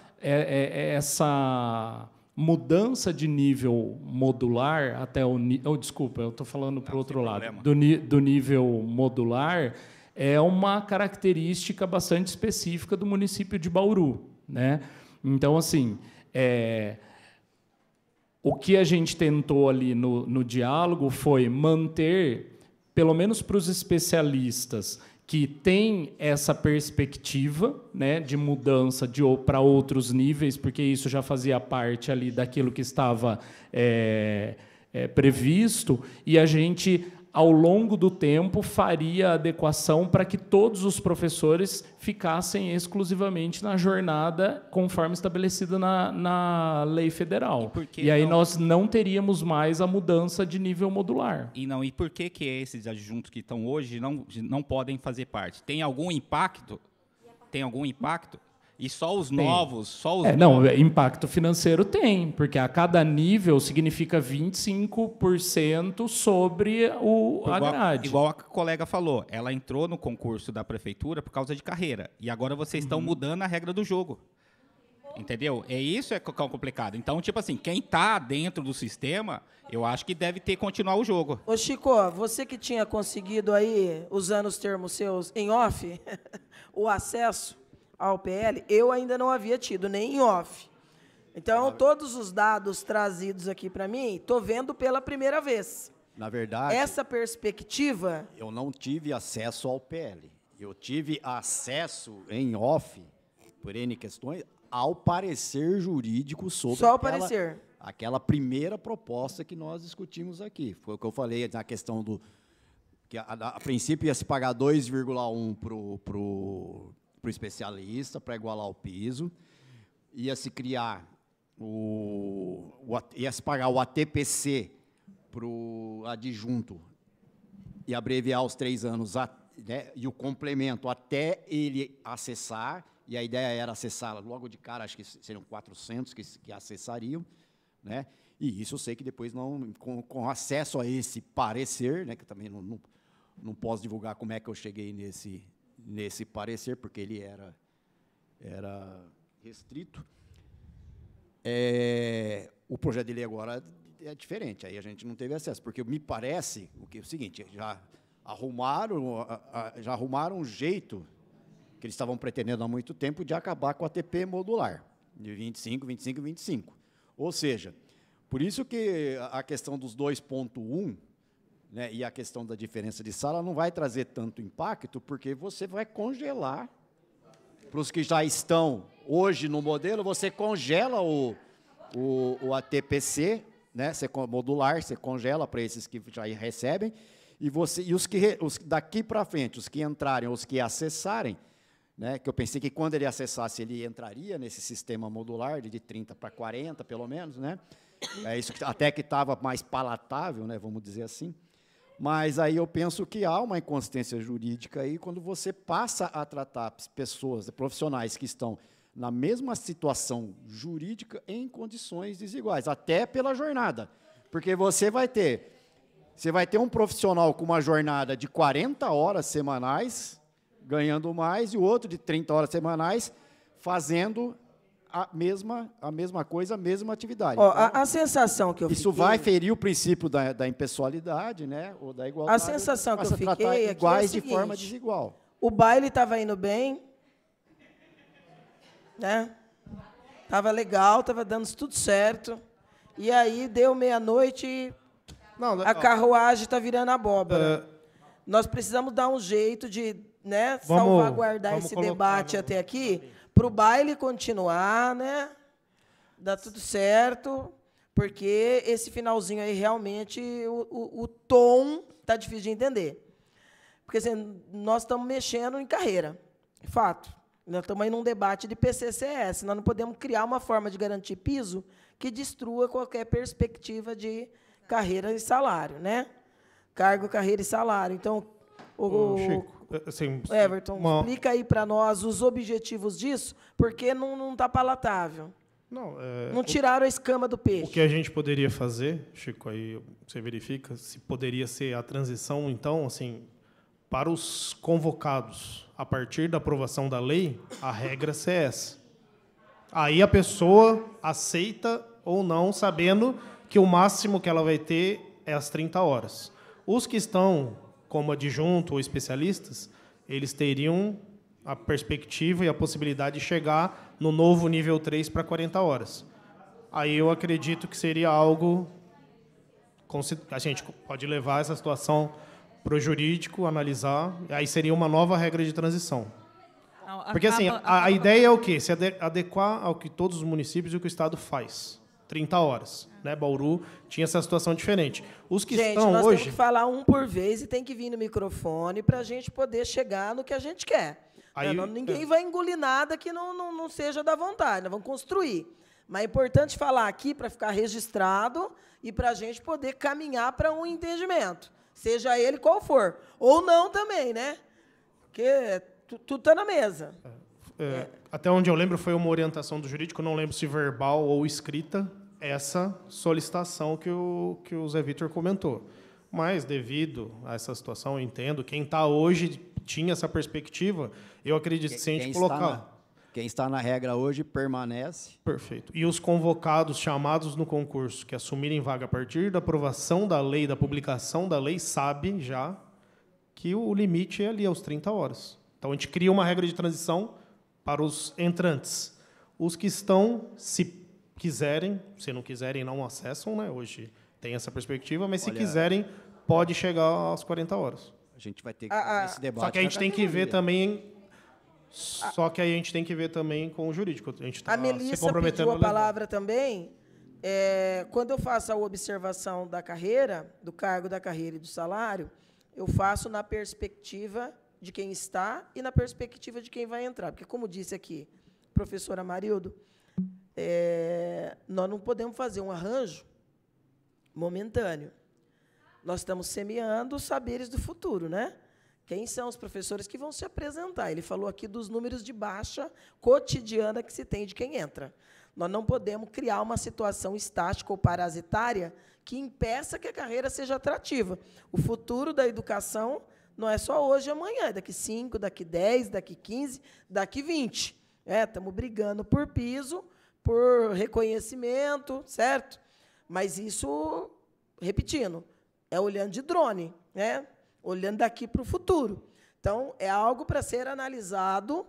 Speaker 8: mudança de nível modular até o desculpa, eu estou falando para o outro lado, do nível modular, é uma característica bastante específica do município de Bauru, né? Então, assim, o que a gente tentou ali no diálogo foi manter, pelo menos para os especialistas que têm essa perspectiva, né, de mudança para outros níveis, porque isso já fazia parte ali daquilo que estava previsto, e a gente, ao longo do tempo, faria a adequação para que todos os professores ficassem exclusivamente na jornada conforme estabelecida na lei federal. E aí nós não teríamos mais a mudança de nível modular.
Speaker 12: E por que esses adjuntos que estão hoje não podem fazer parte? Tem algum impacto? Tem algum impacto? E só os novos...
Speaker 8: Não, impacto financeiro tem, porque a cada nível significa 25% sobre a grade.
Speaker 12: Igual a colega falou, ela entrou no concurso da prefeitura por causa de carreira, e agora vocês estão mudando a regra do jogo. Entendeu? Isso é complicado. Então, tipo assim, quem está dentro do sistema, eu acho que deve continuar o jogo.
Speaker 1: Ô, Chico, você que tinha conseguido aí, usando os termos seus em off, o acesso ao PL, eu ainda não havia tido, nem em off. Então, todos os dados trazidos aqui para mim, estou vendo pela primeira vez.
Speaker 4: Na verdade,
Speaker 1: essa perspectiva...
Speaker 4: Eu não tive acesso ao PL. Eu tive acesso em off, por N questões, ao parecer jurídico sobre
Speaker 1: só o parecer.
Speaker 4: Aquela primeira proposta que nós discutimos aqui. Foi o que eu falei na questão do... que a princípio ia se pagar 2,1 para o especialista, para igualar o piso, ia se criar ia se pagar o ATPC para o adjunto e abreviar os 3 anos, né, e o complemento até ele acessar, e a ideia era acessar logo de cara, acho que seriam 400 que acessariam, né, e isso eu sei que depois, com acesso a esse parecer, né, que também não posso divulgar como é que eu cheguei nesse parecer, porque ele era restrito. O projeto de lei agora é diferente, aí a gente não teve acesso, porque me parece é o seguinte, já arrumaram um jeito que eles estavam pretendendo há muito tempo de acabar com a ATP modular. De 25, 25 e 25. Ou seja, por isso que a questão dos 2,1, né, e a questão da diferença de sala não vai trazer tanto impacto, porque você vai congelar. Para os que já estão hoje no modelo, você congela o ATPC, né, modular, você congela para esses que já recebem, e os daqui para frente, os que entrarem, os que acessarem, né, que eu pensei que quando ele acessasse, ele entraria nesse sistema modular, de 30 para 40, pelo menos, né? É isso até que estava mais palatável, né, vamos dizer assim. Mas aí eu penso que há uma inconsistência jurídica aí quando você passa a tratar pessoas, profissionais que estão na mesma situação jurídica em condições desiguais, até pela jornada. Porque você vai ter um profissional com uma jornada de 40 horas semanais, ganhando mais, e o outro de 30 horas semanais, fazendo a mesma coisa, a mesma atividade.
Speaker 1: Ó, então, a sensação que eu
Speaker 4: isso
Speaker 1: fiquei...
Speaker 4: vai ferir o princípio da impessoalidade, né, ou da igualdade.
Speaker 1: A sensação que eu fiquei é
Speaker 4: iguais
Speaker 1: que é
Speaker 4: de forma desigual.
Speaker 1: O baile estava indo bem, né? Estava legal, estava dando tudo certo. E aí deu meia-noite e a carruagem está virando abóbora. Nós precisamos dar um jeito de, né, salvaguardar esse debate até aqui, para o baile continuar, né? Dá tudo certo, porque esse finalzinho aí realmente o tom está difícil de entender. Porque assim, nós estamos mexendo em carreira, fato. Nós estamos aí num debate de PCCS. Nós não podemos criar uma forma de garantir piso que destrua qualquer perspectiva de carreira e salário, né? Cargo, carreira e salário. Então,
Speaker 13: Chico, assim,
Speaker 1: Everton, explica aí para nós os objetivos disso, porque não está palatável. Não tiraram a escama do peixe.
Speaker 13: O que a gente poderia fazer, Chico, aí você verifica, se poderia ser a transição, então, assim, para os convocados, a partir da aprovação da lei, a regra é essa. Aí a pessoa aceita ou não, sabendo que o máximo que ela vai ter é as 30 horas. Os que estão como adjunto ou especialistas, eles teriam a perspectiva e a possibilidade de chegar no novo nível 3 para 40 horas. Aí eu acredito que seria algo... A gente pode levar essa situação para o jurídico, analisar, aí seria uma nova regra de transição. Porque assim, a ideia é o quê? Se adequar ao que todos os municípios e o que o Estado faz. 30 horas. Né? Bauru tinha essa situação diferente. Os que estão
Speaker 1: nós
Speaker 13: hoje...
Speaker 1: temos que falar um por vez e tem que vir no microfone para a gente poder chegar no que a gente quer.
Speaker 13: Aí,
Speaker 1: ninguém vai engolir nada que não seja da vontade. Nós vamos construir. Mas é importante falar aqui para ficar registrado e para a gente poder caminhar para um entendimento. Seja ele qual for. Ou não também, né? Porque tudo está na mesa.
Speaker 13: Até onde eu lembro, foi uma orientação do jurídico, não lembro se verbal ou escrita, essa solicitação que o Zé Vitor comentou. Mas, devido a essa situação, eu entendo, quem está hoje tinha essa perspectiva, eu acredito que se a gente colocar...
Speaker 4: Quem está na regra hoje permanece.
Speaker 13: Perfeito. E os convocados, chamados no concurso, que assumirem vaga a partir da aprovação da lei, da publicação da lei, sabem já que o limite é ali, aos 30 horas. Então, a gente cria uma regra de transição para os entrantes. Os que estão, se quiserem, se não quiserem, não acessam, né? Hoje tem essa perspectiva, mas se quiserem, pode chegar às 40 horas.
Speaker 4: A gente vai ter que fazer esse debate.
Speaker 13: Só que a gente tem que ver também... Só que aí a gente tem que ver também com o jurídico. A gente está se comprometendo
Speaker 1: pediu a palavra também. Quando eu faço a observação da carreira, do cargo, da carreira e do salário, eu faço na perspectiva de quem está e na perspectiva de quem vai entrar. Porque, como disse aqui a professora Marildo, nós não podemos fazer um arranjo momentâneo. Nós estamos semeando os saberes do futuro, né? Quem são os professores que vão se apresentar? Ele falou aqui dos números de baixa cotidiana que se tem de quem entra. Nós não podemos criar uma situação estática ou parasitária que impeça que a carreira seja atrativa. O futuro da educação não é só hoje e amanhã, é daqui 5, daqui 10, daqui 15, daqui 20. Estamos brigando por piso, por reconhecimento, certo? Mas isso, repetindo, é olhando de drone, né? Olhando daqui para o futuro. Então, é algo para ser analisado.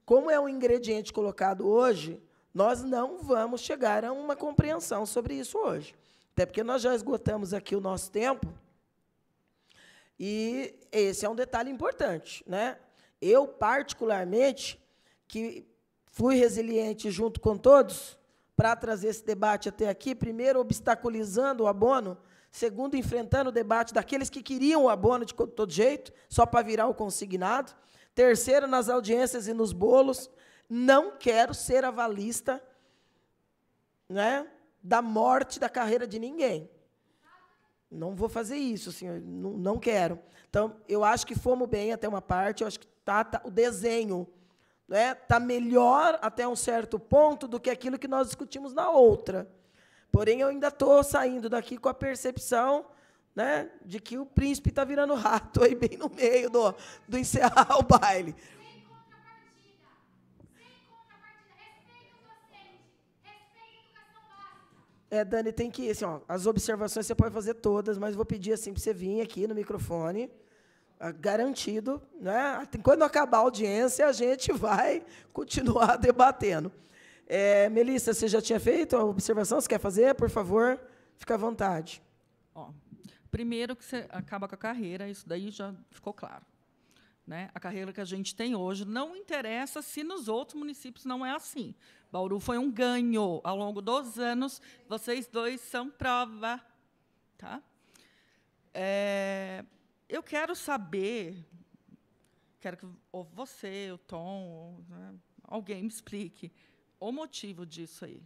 Speaker 1: Como é um ingrediente colocado hoje Nós não vamos chegar a uma compreensão sobre isso hoje. Até porque nós já esgotamos aqui o nosso tempo. E esse é um detalhe importante, né? Eu, particularmente, que fui resiliente junto com todos para trazer esse debate até aqui, primeiro obstaculizando o abono, segundo enfrentando o debate daqueles que queriam o abono de todo jeito, só para virar o consignado, terceiro, nas audiências e nos bolos, não quero ser avalista, né, da morte da carreira de ninguém. Não vou fazer isso, senhor, não quero. Então, eu acho que fomos bem até uma parte, eu acho que o desenho está melhor até um certo ponto do que aquilo que nós discutimos na outra. Porém, eu ainda estou saindo daqui com a percepção, né, de que o príncipe está virando rato aí bem no meio do encerrar o baile. Dani, tem que... Assim, ó, as observações você pode fazer todas, mas vou pedir assim, para você vir aqui no microfone, garantido. Né? Quando acabar a audiência, a gente vai continuar debatendo. Melissa, você já tinha feito a observação? Você quer fazer? Por favor, fica à vontade.
Speaker 14: Ó, primeiro que você acaba com a carreira, isso daí já ficou claro. Né? A carreira que a gente tem hoje não interessa se nos outros municípios não é assim. Bauru foi um ganho ao longo dos anos. Vocês dois são prova. Tá? Eu quero saber, quero que ou você, o Tom, né, alguém me explique o motivo disso aí.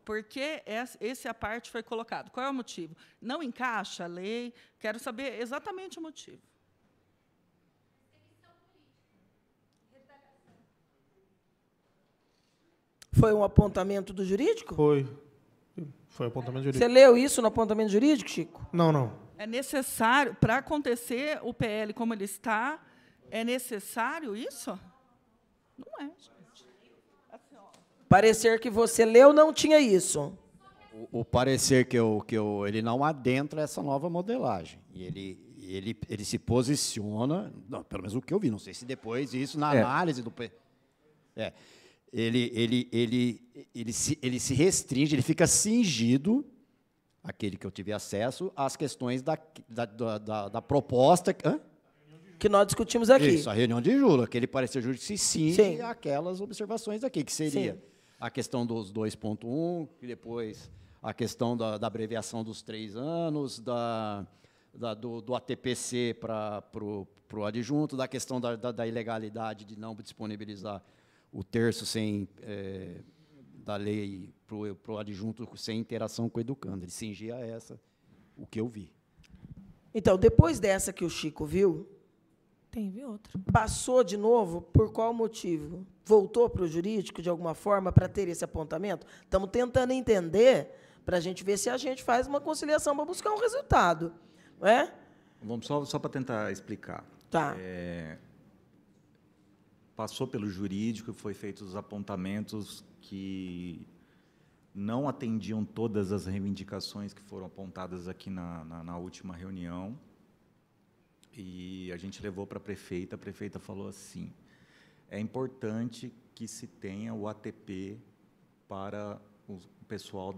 Speaker 14: Por que essa parte foi colocada? Qual é o motivo? Não encaixa a lei? Quero saber exatamente o motivo.
Speaker 1: Foi um apontamento do jurídico?
Speaker 13: Foi apontamento jurídico.
Speaker 1: Você leu isso no apontamento jurídico, Chico?
Speaker 13: Não.
Speaker 14: É necessário, para acontecer o PL como ele está, é necessário isso? Não é, gente. Assim, ó.
Speaker 1: Parecer que você leu não tinha isso.
Speaker 4: O parecer ele não adentra essa nova modelagem. E ele se posiciona, não, pelo menos o que eu vi, não sei se depois isso na análise do... Ele se restringe, ele fica cingido, aquele que eu tive acesso, às questões da proposta... Hã?
Speaker 1: Que nós discutimos aqui.
Speaker 4: Isso, a reunião de julho, aquele parecer jurídico se cinge àquelas observações aqui, que seria a questão dos 2.1, e depois a questão da abreviação dos 3 anos, do ATPC para o adjunto, da questão da ilegalidade de não disponibilizar o terço da lei para o adjunto sem interação com o educando. Ele cingia o que eu vi.
Speaker 1: Então, depois dessa que o Chico viu,
Speaker 9: vi outra.
Speaker 1: Passou de novo, por qual motivo? Voltou para o jurídico, de alguma forma, para ter esse apontamento? Estamos tentando entender, para a gente ver se a gente faz uma conciliação para buscar um resultado. Não é?
Speaker 7: Vamos só para tentar explicar.
Speaker 1: Tá.
Speaker 7: Passou pelo jurídico, foi feitos os apontamentos que não atendiam todas as reivindicações que foram apontadas aqui na última reunião. E a gente levou para a prefeita falou assim, é importante que se tenha o ATP para o pessoal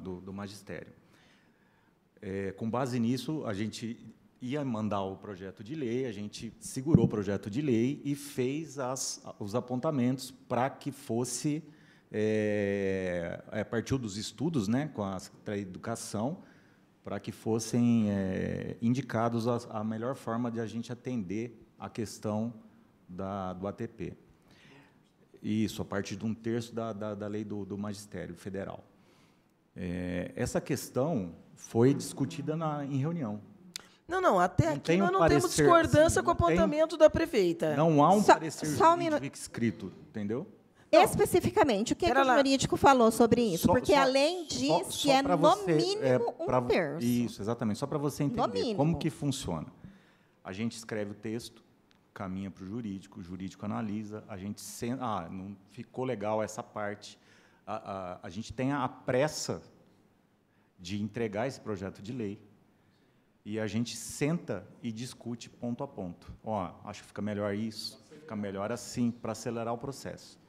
Speaker 7: do magistério. Com base nisso, a gente ia mandar o projeto de lei, a gente segurou o projeto de lei e fez os apontamentos para que fosse, a partir dos estudos, né, com a Secretaria de Educação, para que fossem indicados a melhor forma de a gente atender a questão do ATP. Isso, a partir de 1/3 da lei do Magistério Federal. Essa questão foi discutida em reunião.
Speaker 1: Não, até aqui nós não temos discordância com o apontamento da prefeita.
Speaker 7: Não há um parecer jurídico escrito, entendeu?
Speaker 2: Especificamente, o que o jurídico falou sobre isso? Porque a lei diz que é no mínimo 1/3.
Speaker 7: Isso, exatamente. Só para você entender como que funciona. A gente escreve o texto, caminha para o jurídico analisa, a gente não ficou legal essa parte. A gente tem a pressa de entregar esse projeto de lei e a gente senta e discute ponto a ponto. Acho que fica melhor isso, fica melhor assim, para acelerar o processo.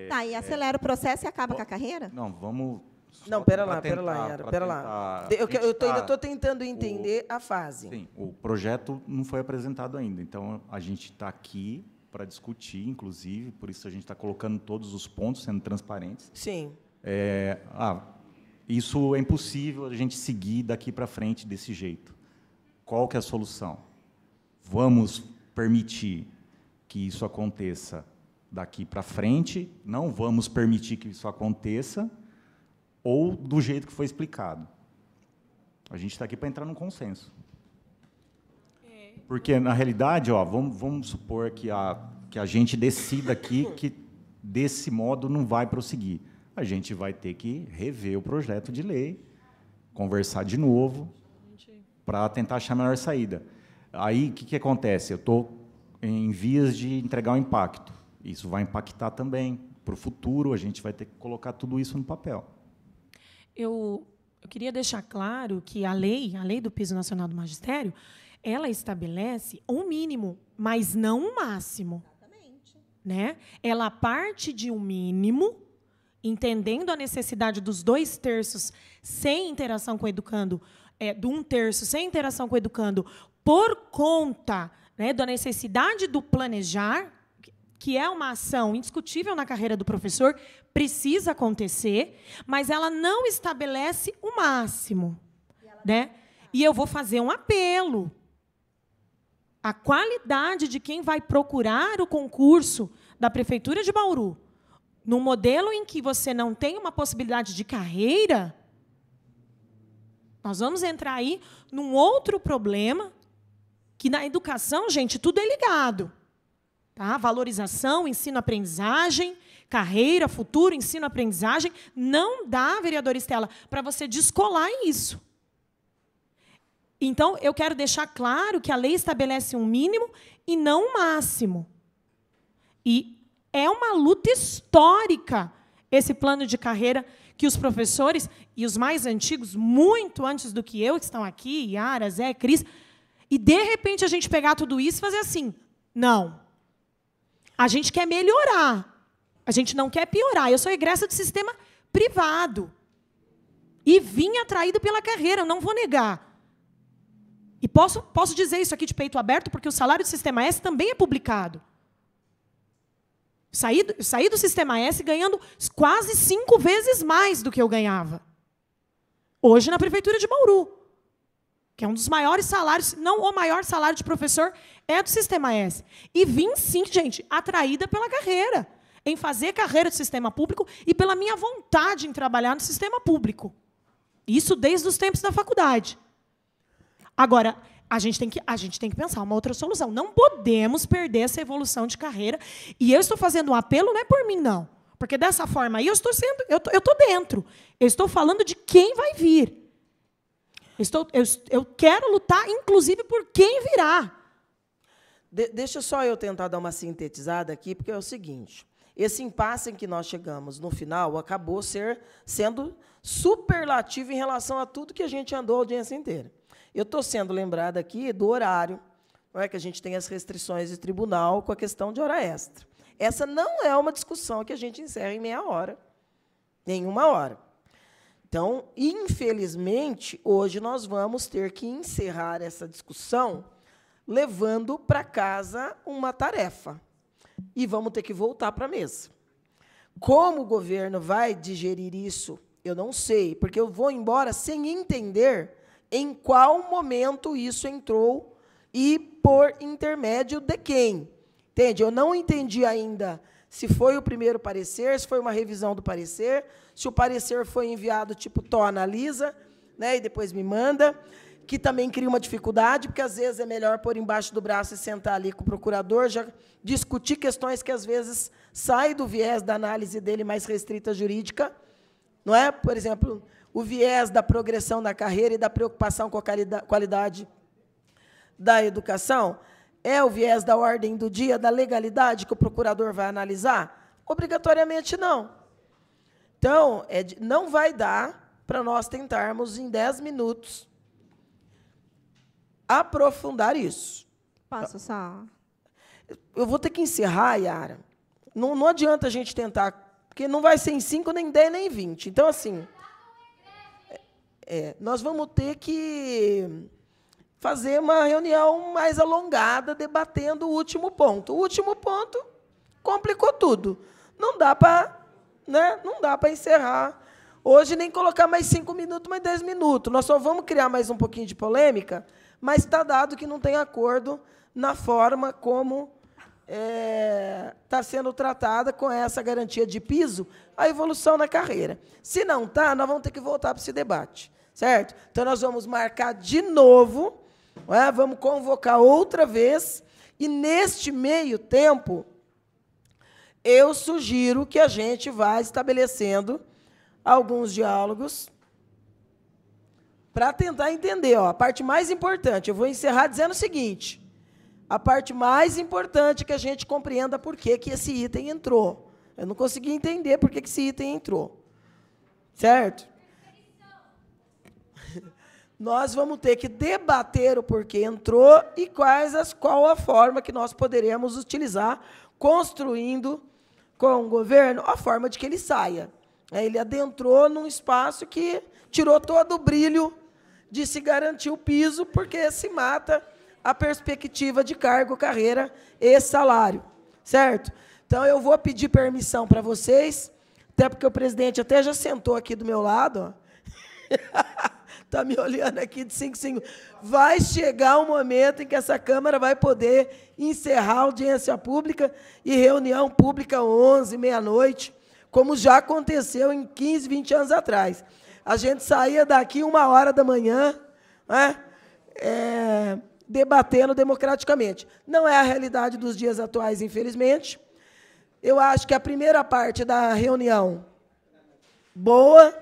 Speaker 2: Tá, e acelera o processo e acaba com a carreira?
Speaker 7: Não, vamos...
Speaker 1: Não, pera lá, Yara, pera lá. Eu ainda estou tentando entender a fase.
Speaker 7: Sim, o projeto não foi apresentado ainda, então a gente está aqui para discutir, inclusive, por isso a gente está colocando todos os pontos, sendo transparentes.
Speaker 1: Sim.
Speaker 7: Isso é impossível a gente seguir daqui para frente desse jeito. Qual que é a solução? Vamos permitir que isso aconteça daqui para frente, não vamos permitir que isso aconteça, ou do jeito que foi explicado. A gente está aqui para entrar num consenso. Porque, na realidade, vamos supor que a gente decida aqui que, desse modo, não vai prosseguir. A gente vai ter que rever o projeto de lei, conversar de novo, para tentar achar a melhor saída. Aí, o que acontece? Eu estou em vias de entregar o impacto. Isso vai impactar também. Para o futuro, a gente vai ter que colocar tudo isso no papel.
Speaker 9: Eu queria deixar claro que a lei do Piso Nacional do Magistério, ela estabelece um mínimo, mas não um máximo. Exatamente. Né? Ela parte de um mínimo, entendendo a necessidade dos 2/3 sem interação com o educando, do 1/3 sem interação com o educando, por conta, né, da necessidade do planejar, que é uma ação indiscutível na carreira do professor, precisa acontecer, mas ela não estabelece o máximo. Né? E eu vou fazer um apelo. A qualidade de quem vai procurar o concurso da Prefeitura de Bauru, num modelo em que você não tem uma possibilidade de carreira, nós vamos entrar aí num outro problema, que na educação, gente, tudo é ligado. Tá? Valorização, ensino-aprendizagem, carreira, futuro, ensino-aprendizagem. Não dá, vereadora Estela, para você descolar isso. Então, eu quero deixar claro que a lei estabelece um mínimo e não um máximo. E é uma luta histórica esse plano de carreira que os professores, e os mais antigos, muito antes do que eu, que estão aqui, Yara, Zé, Cris, e, de repente, a gente pegar tudo isso e fazer assim. Não. A gente quer melhorar. A gente não quer piorar. Eu sou egressa do sistema privado. E vim atraído pela carreira, eu não vou negar. E posso dizer isso aqui de peito aberto, porque o salário do Sistema S também é publicado. Saí do Sistema S ganhando quase 5 vezes mais do que eu ganhava. Hoje, na Prefeitura de Bauru, que é um dos maiores salários, não o maior salário de professor, é do Sistema S. E vim, sim, gente, atraída pela carreira, em fazer carreira do sistema público e pela minha vontade em trabalhar no sistema público. Isso desde os tempos da faculdade. Agora, a gente tem que pensar uma outra solução. Não podemos perder essa evolução de carreira. E eu estou fazendo um apelo, não é por mim, não. Porque, dessa forma aí, eu estou dentro. Eu estou falando de quem vai vir. Eu quero lutar, inclusive, por quem virá.
Speaker 1: Deixa só eu tentar dar uma sintetizada aqui, porque é o seguinte. Esse impasse em que nós chegamos no final acabou sendo superlativo em relação a tudo que a gente andou a audiência inteira. Eu estou sendo lembrada aqui do horário, não é, que a gente tem as restrições de tribunal com a questão de hora extra. Essa não é uma discussão que a gente encerra em meia hora, nem 1 hora. Então, infelizmente, hoje nós vamos ter que encerrar essa discussão levando para casa uma tarefa. E vamos ter que voltar para a mesa. Como o governo vai digerir isso, eu não sei, porque eu vou embora sem entender em qual momento isso entrou e por intermédio de quem. Entende? Eu não entendi ainda se foi o primeiro parecer, se foi uma revisão do parecer, se o parecer foi enviado tipo Tó analisa, né, e depois me manda, que também cria uma dificuldade, porque às vezes é melhor pôr embaixo do braço e sentar ali com o procurador, já discutir questões que às vezes saem do viés da análise dele mais restrita jurídica, não é? Por exemplo, o viés da progressão da carreira e da preocupação com a qualidade da educação, é o viés da ordem do dia, da legalidade que o procurador vai analisar? Obrigatoriamente não. Então, não vai dar para nós tentarmos, em 10 minutos, aprofundar isso.
Speaker 2: Posso só?
Speaker 1: Eu vou ter que encerrar, Yara, Não adianta a gente tentar, porque não vai ser em 5, nem 10, nem 20. Então, assim, nós vamos ter que fazer uma reunião mais alongada, debatendo o último ponto. O último ponto complicou tudo. Não dá para, né, não dá para encerrar hoje, nem colocar mais 5 minutos, mais 10 minutos. Nós só vamos criar mais um pouquinho de polêmica, mas está dado que não tem acordo na forma como está sendo tratada com essa garantia de piso a evolução na carreira. Se não está, nós vamos ter que voltar para esse debate, certo? Então, nós vamos marcar de novo, vamos convocar outra vez, e, neste meio tempo, eu sugiro que a gente vá estabelecendo alguns diálogos para tentar entender. A parte mais importante, eu vou encerrar dizendo o seguinte, a parte mais importante é que a gente compreenda por que esse item entrou. Eu não consegui entender por que esse item entrou. Certo? Nós vamos ter que debater o porquê entrou e qual a forma que nós poderemos utilizar, construindo com o governo a forma de que ele saia. Ele adentrou num espaço que tirou todo o brilho de se garantir o piso, porque se mata a perspectiva de cargo, carreira e salário. Certo? Então, eu vou pedir permissão para vocês, até porque o presidente até já sentou aqui do meu lado. Está me olhando aqui de 5 segundos. Vai chegar um momento em que essa Câmara vai poder encerrar a audiência pública e reunião pública 11, meia-noite, como já aconteceu em 15, 20 anos atrás. A gente saía daqui 1h da manhã, debatendo democraticamente. Não é a realidade dos dias atuais, infelizmente. Eu acho que a primeira parte da reunião, boa,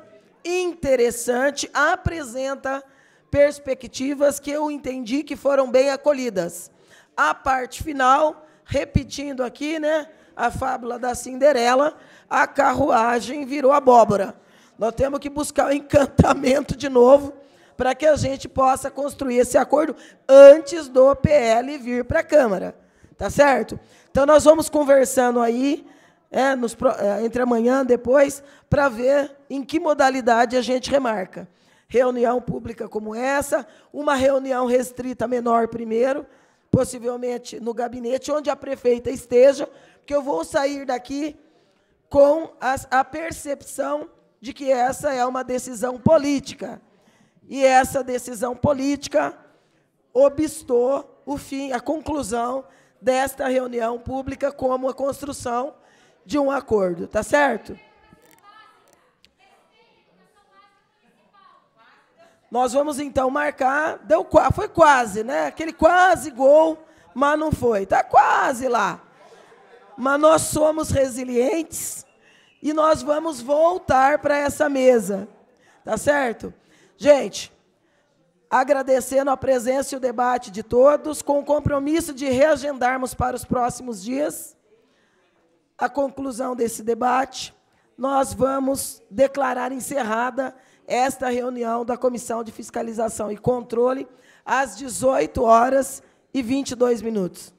Speaker 1: interessante, apresenta perspectivas que eu entendi que foram bem acolhidas. A parte final, repetindo aqui, né, a fábula da Cinderela, a carruagem virou abóbora. Nós temos que buscar o encantamento de novo para que a gente possa construir esse acordo antes do PL vir para a Câmara. Tá certo? Então, nós vamos conversando aí, entre amanhã e depois, para ver em que modalidade a gente remarca. Reunião pública como essa, uma reunião restrita menor primeiro, possivelmente no gabinete, onde a prefeita esteja, porque eu vou sair daqui com a percepção de que essa é uma decisão política. E essa decisão política obstou a conclusão desta reunião pública como a construção de um acordo. Tá certo? Nós vamos, então, marcar... Foi quase, né? Aquele quase gol, mas não foi. Está quase lá. Mas nós somos resilientes e nós vamos voltar para essa mesa. Tá certo? Gente, agradecendo a presença e o debate de todos, com o compromisso de reagendarmos para os próximos dias a conclusão desse debate, nós vamos declarar encerrada esta reunião da Comissão de Fiscalização e Controle às 18h22.